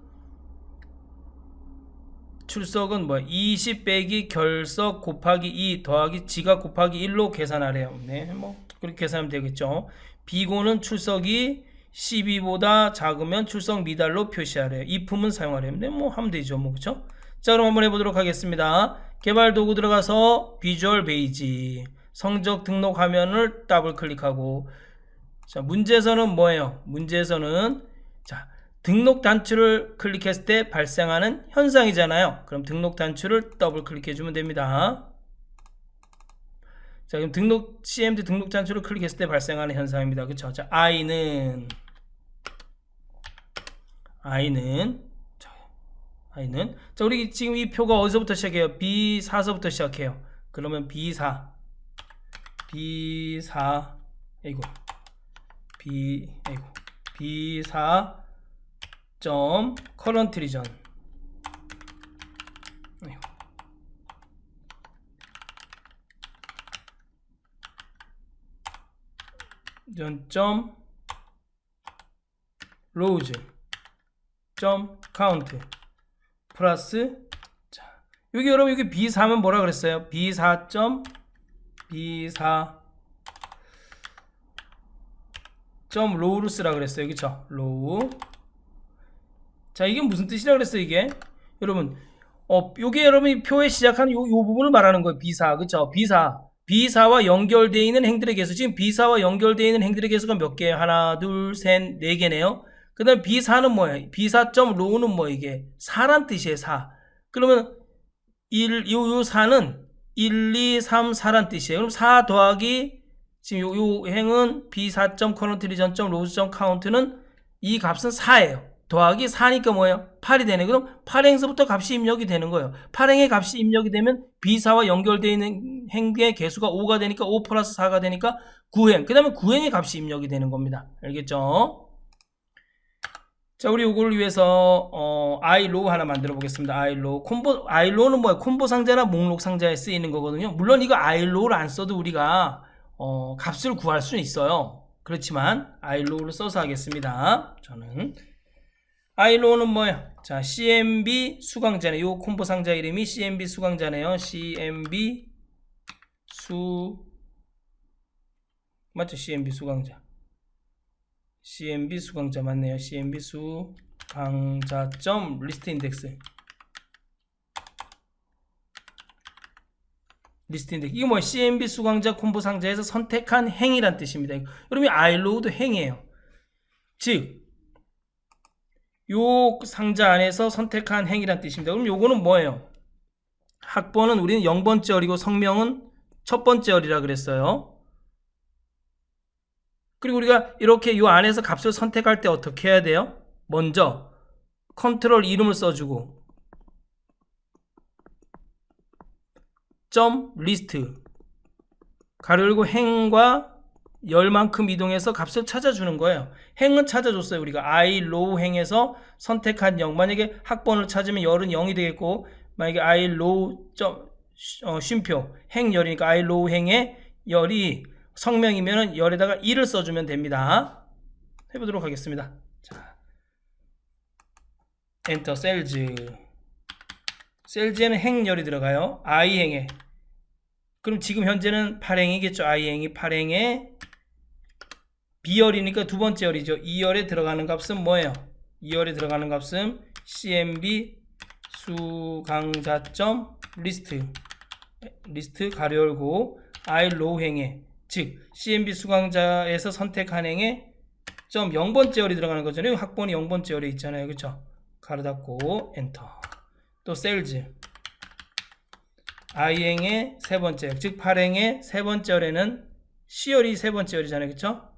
Speaker 1: 뭐야? 20 빼기 결석 곱하기 2 더하기 지각 곱하기 1로 계산하래요. 네, 뭐 그렇게 계산하면 되겠죠. 비고는 출석이 12보다 작으면 출석 미달로 표시하래요. if은 사용하래요. 네, 뭐 하면 되죠. 뭐 그렇죠? 자, 그럼 한번 해보도록 하겠습니다. 개발 도구 들어가서 비주얼 베이직 성적 등록 화면을 더블 클릭하고, 자, 문제에서는 뭐예요? 문제에서는 자, 등록 단추를 클릭했을 때 발생하는 현상이잖아요. 그럼 등록 단추를 더블 클릭해 주면 됩니다. 자, 그럼 CMD 등록 잔초를 클릭했을 때 발생하는 현상입니다. 그쵸? 자, I는 자, 우리 지금 이 표가 어디서부터 시작해요? B4서부터 시작해요. 그러면 B4 점 current region 점 rows 점 count 플러스 자, 여기 여러분 여기 B4면 뭐라 그랬어요? B4 점 rows라 그랬어요. 그쵸? row. 자, 이게 무슨 뜻이라 그랬어요, 이게? 여러분, 요게 여러분이 표에 시작하는 요 부분을 말하는 거예요. B4. 그쵸? B4와 연결되어 있는 행들의 개수. 지금 B4와 연결되어 있는 행들의 개수가 몇 개예요? 하나, 둘, 셋, 네 개네요. 그 다음 B4는 뭐예요? B4.row는 뭐 이게? 4란 뜻이에요, 4. 그러면 요 4는 1, 2, 3, 4란 뜻이에요. 그럼 4 더하기 지금 요 행은 B4.currentRegion.rows.count는 이 값은 4예요. 더하기 4니까 뭐예요? 8이 되네. 그럼 8행서부터 값이 입력이 되는 거예요. 8행의 값이 입력이 되면 B4와 연결되어 있는 행의 개수가 5가 되니까 5 플러스 4가 되니까 9행. 그 다음에 9행의 값이 입력이 되는 겁니다. 알겠죠? 자, 우리 요거를 위해서 irow 하나 만들어 보겠습니다. irow는 뭐예요? 콤보 상자나 목록 상자에 쓰이는 거거든요. 물론 이거 irow를 안 써도 우리가 값을 구할 수는 있어요. 그렇지만 irow를 써서 하겠습니다. 저는 irow는 뭐예요? 자, cmb 수강자네. 요 콤보 상자 이름이 cmb 수강자네요. cmb 맞죠? cmb 수강자. cmb 수강자 맞네요. cmb 수강자 점 리스트 인덱스. 이게 뭐예요? cmb 수강자 콤보 상자에서 선택한 행이란 뜻입니다. 여러분 irow도 행이에요. 즉 요 상자 안에서 선택한 행이란 뜻입니다. 그럼 요거는 뭐예요? 학번은 우리는 0번째 열이고 성명은 첫 번째 열이라 그랬어요. 그리고 우리가 이렇게 요 안에서 값을 선택할 때 어떻게 해야 돼요? 먼저 컨트롤 이름을 써주고 점 리스트 가로 열고 행과 열만큼 이동해서 값을 찾아주는 거예요. 행은 찾아줬어요. 우리가 irow 행에서 선택한 0. 만약에 학번을 찾으면 열은 0이 되겠고, 만약에 irow 쉼표 행 열이니까 irow 행에 열이 성명이면 열에다가 1을 써주면 됩니다. 해보도록 하겠습니다. 자, 엔터 셀즈에는 행열이 들어가요. i행에 그럼 지금 현재는 8행이겠죠. i행이 8행에 B열이니까 두 번째 열이죠. 2열에 들어가는 값은 뭐예요? 2열에 들어가는 값은 cmb 수강자점 리스트 가로 열고 irow 행에 즉 cmb 수강자에서 선택한 행에 점 0번째 열이 들어가는 거잖아요. 학번이 0번째 열에 있잖아요. 그쵸? 가로 닫고 엔터. 또 셀즈 i행의 세 번째 즉 8행의 세 번째 열에는 C열이 세 번째 열이잖아요. 그쵸?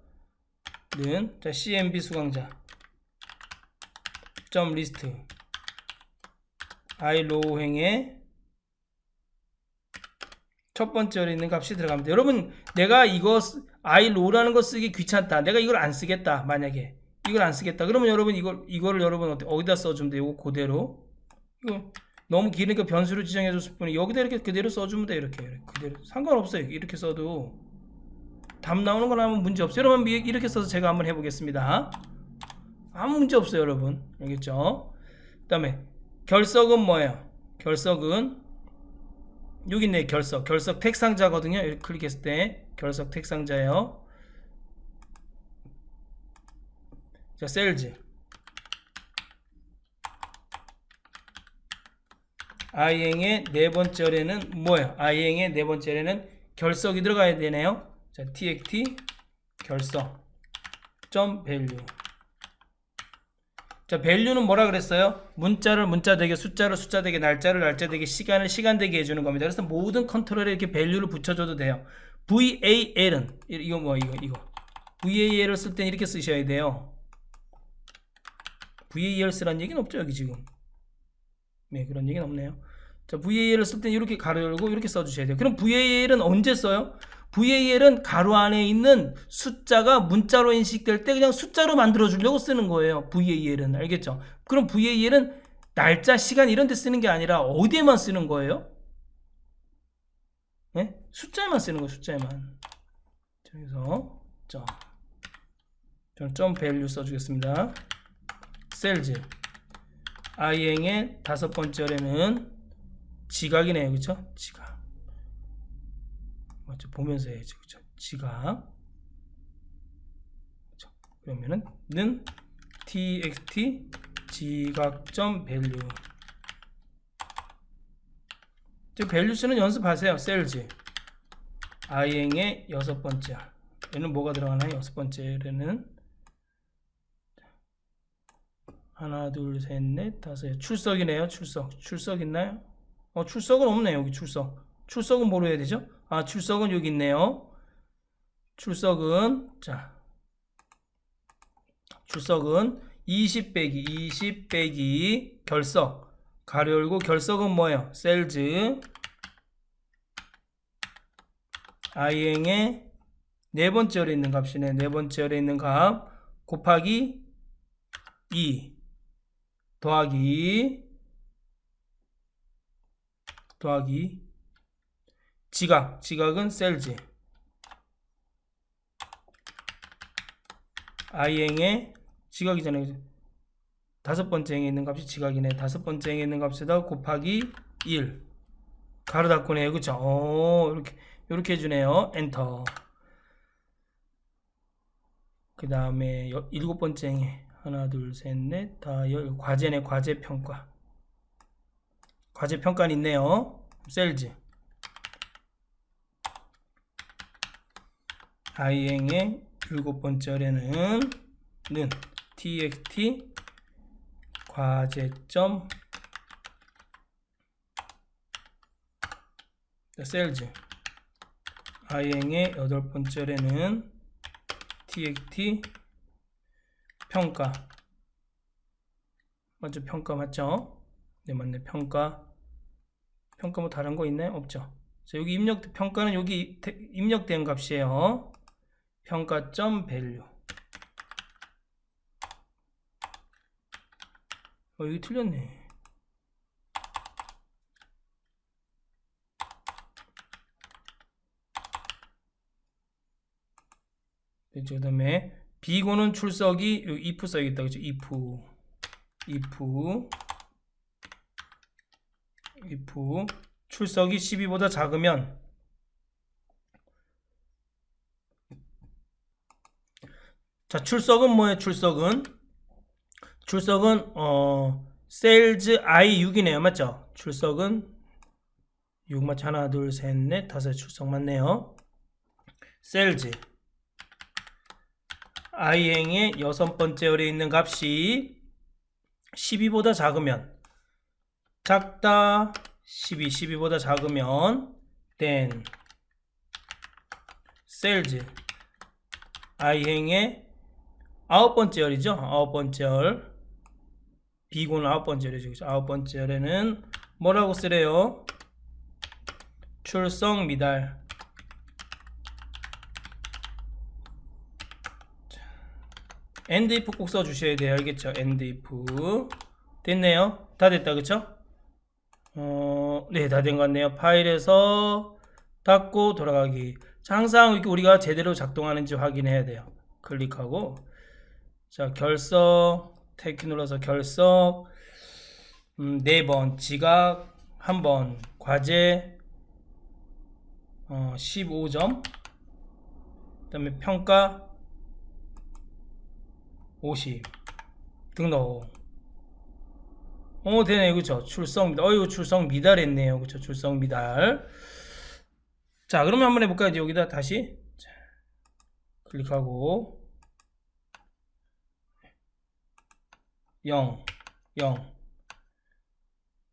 Speaker 1: 는 자, cmb 수강자 점 리스트 irow 행에 첫 번째 열에 있는 값이 들어갑니다. 여러분 내가 이거 irow라는 거 쓰기 귀찮다. 내가 이걸 안 쓰겠다. 만약에 이걸 안 쓰겠다. 그러면 여러분 이거를 여러분 어디다 써주면 돼요? 이거 그대로. 이거 너무 길으니까 변수로 지정해 줬을 뿐이 여기다 이렇게 그대로 써주면 돼요. 이렇게 그대로 상관없어요. 이렇게 써도 답 나오는 건 아무 문제 없어요. 여러분 이렇게 써서 제가 한번 해보겠습니다. 아무 문제 없어요. 여러분 알겠죠? 그 다음에 결석은 뭐예요? 결석은 여기 있네. 결석 텍 상자거든요. 이렇게 클릭했을 때 결석 텍 상자예요. 자, 셀즈 i행의 네 번째 열에는 뭐예요? i행의 네 번째 열에는 결석이 들어가야 되네요. 자, txt 결석 점 value. 자, value는 뭐라 그랬어요? 문자를 문자 되게, 숫자를 숫자 되게, 날짜를 날짜 되게, 시간을 시간 되게 해주는 겁니다. 그래서 모든 컨트롤에 이렇게 value를 붙여줘도 돼요. VAL은 이거 VAL을 쓸 땐 이렇게 쓰셔야 돼요. VAL 쓰란 얘기는 없죠 여기 지금. 네, 그런 얘기는 없네요. 자, VAL을 쓸 땐 이렇게 가로 열고 이렇게 써주셔야 돼요. 그럼 VAL은 언제 써요? VAL은 가로 안에 있는 숫자가 문자로 인식될 때 그냥 숫자로 만들어 주려고 쓰는 거예요. VAL은. 알겠죠? 그럼 VAL은 날짜, 시간 이런 데 쓰는 게 아니라 어디에만 쓰는 거예요? 네? 숫자에만 쓰는 거예요. 숫자에만. 그래서 저는 점 밸류 써주겠습니다. 셀즈 i행의 다섯 번째는 지각이네요. 그쵸? 지각. 맞죠? 보면서 해야지. 그쵸? 지각. 그쵸? 그러면은 는 txt 지각점 밸류. 밸류 쓰는 연습하세요. 셀즈 i행의 여섯 번째. 얘는 뭐가 들어가나요? 여섯 번째는 하나, 둘, 셋, 넷, 다섯. 출석이네요. 출석 있나요? 출석은 없네요. 여기 출석은 뭐로 해야 되죠? 출석은 여기 있네요. 출석은 20 빼기 결석. 가로 열고 결석은 뭐예요? 셀즈 i행의 네 번째 열에 있는 값이네. 네 번째 열에 있는 값 곱하기 2 더하기 지각은 셀즈 i행의 지각이잖아요. 다섯 번째 행에 있는 값이 지각이네. 다섯 번째 행에 있는 값에다 곱하기 1 가로 닫고네요. 그쵸? 이렇게 해주네요. 엔터. 그 다음에 일곱 번째 행에 하나, 둘, 셋, 넷, 다 과제네. 과제 평가는 있네요. 셀즈 i행의 일곱 번째 열에는 txt 과제점 셀즈 i행의 여덟 번째 열에는 txt 평가. 맞죠? 평가 맞죠? 네, 맞네. 평가 뭐 다른 거 있나요? 없죠. 자, 여기 평가는 여기 입력된 값이에요. 평가점 밸류. 여기 틀렸네. 그 다음에 비고는 출석이 여기 if 써야겠다. 그죠? if 출석이 12보다 작으면 자, 출석은 뭐예요? 출석은 셀즈 i 6이네요. 맞죠? 출석은 6 맞죠? 하나, 둘, 셋, 넷, 다섯. 출석 맞네요. 셀즈 i행의 여섯 번째 열에 있는 값이 12보다 작으면 작다 12보다 작으면 then 셀즈 i행의 아홉 번째 열이죠. 아홉 번째 열 비고는 아홉 번째 열이죠. 아홉 번째 열에는 뭐라고 쓰래요? 출석 미달. end if 꼭 써주셔야 돼요. 알겠죠? end if 됐네요. 다 됐다. 그쵸? 네, 다 된 것 같네요. 파일에서 닫고 돌아가기. 자, 항상 이렇게 우리가 제대로 작동하는지 확인해야 돼요. 클릭하고 자, 결석 탭키 눌러서 결석 4번 지각 1번 과제 15점 그 다음에 평가 50 등록. 되네. 그쵸? 출석 미달. 출석 미달 했네요. 그쵸? 출석 미달. 자, 그러면 한번 해볼까요? 이제 여기다 다시 클릭하고 0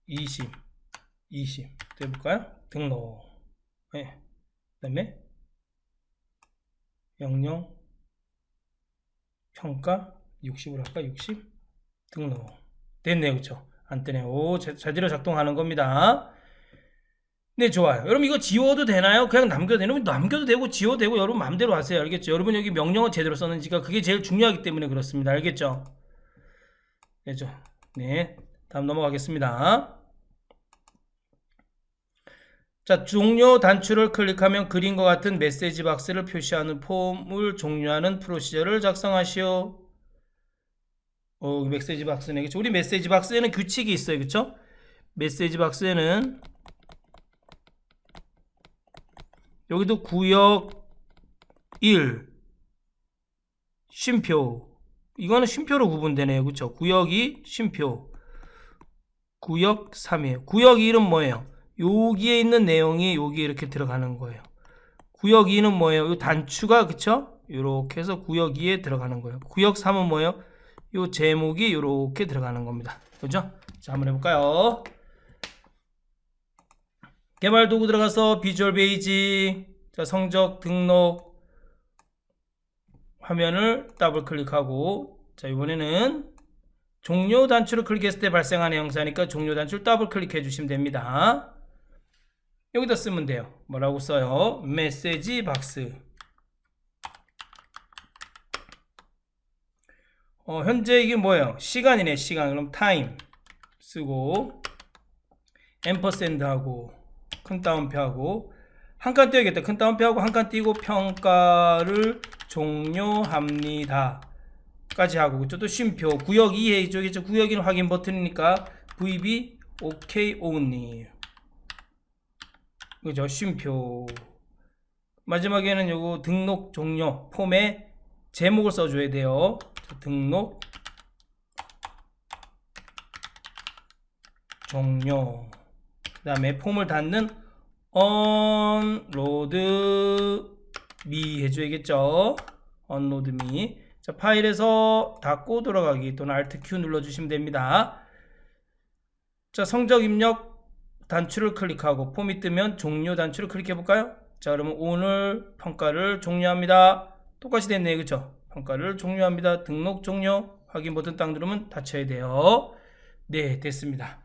Speaker 1: 20 해볼까요? 등록. 네. 그 다음에 00 평가 60으로 할까? 60 등록 됐네요. 그쵸? 안 뜨네요. 오, 제대로 작동하는 겁니다. 네, 좋아요. 여러분 이거 지워도 되나요? 그냥 남겨도 되나요? 남겨도 되고 지워도 되고 여러분 마음대로 하세요. 알겠죠? 여러분 여기 명령어 제대로 썼는지가 그게 제일 중요하기 때문에 그렇습니다. 알겠죠? 됐죠? 네, 다음 넘어가겠습니다. 자, 종료 단추를 클릭하면 그림과 같은 메시지 박스를 표시하는 폼을 종료하는 프로시저를 작성하시오. 메시지 박스네. 그쵸? 우리 메시지 박스에는 규칙이 있어요. 그쵸? 메시지 박스에는 여기도 구역 1 쉼표, 이거는 쉼표로 구분되네요. 그쵸? 구역 2 쉼표, 구역 3이에요. 구역 1은 뭐예요? 여기에 있는 내용이 여기에 이렇게 들어가는 거예요. 구역 2는 뭐예요? 이 단추가, 그쵸? 이렇게 해서 구역 2에 들어가는 거예요. 구역 3은 뭐예요? 이 제목이 이렇게 들어가는 겁니다. 그죠? 자, 한번 해볼까요? 개발 도구 들어가서 비주얼 베이지, 자, 성적 등록 화면을 더블 클릭하고, 자, 이번에는 종료 단추를 클릭했을 때 발생하는 형사니까 종료 단추를 더블 클릭해 주시면 됩니다. 여기다 쓰면 돼요. 뭐라고 써요? 메시지 박스. 현재 이게 뭐예요? 시간이네. 시간. 그럼 타임 쓰고 앰퍼샌드 하고 큰 따옴표 하고 한 칸 띄어야겠다. 큰 따옴표 하고 한 칸 띄고 평가를 종료합니다 까지 하고, 그쵸? 또 쉼표 구역 2에 이쪽에 구역 1 확인 버튼이니까 VB OK only, 그죠? 쉼표. 마지막에는 요거 등록 종료 폼에 제목을 써줘야 돼요. 등록 종료. 그 다음에 폼을 닫는 unload me 해줘야겠죠. unload me. 자, 파일에서 닫고 돌아가기 또는 Alt Q 눌러주시면 됩니다. 자, 성적 입력 단추를 클릭하고 폼이 뜨면 종료 단추를 클릭해 볼까요? 자, 그러면 오늘 평가를 종료합니다. 똑같이 됐네요. 그쵸? 평가를 종료합니다. 등록 종료. 확인 버튼 딱 누르면 닫혀야 돼요. 네, 됐습니다.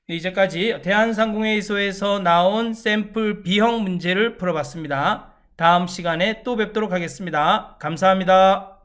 Speaker 1: 이제까지 대한상공회의소에서 나온 샘플 B형 문제를 풀어봤습니다. 다음 시간에 또 뵙도록 하겠습니다. 감사합니다.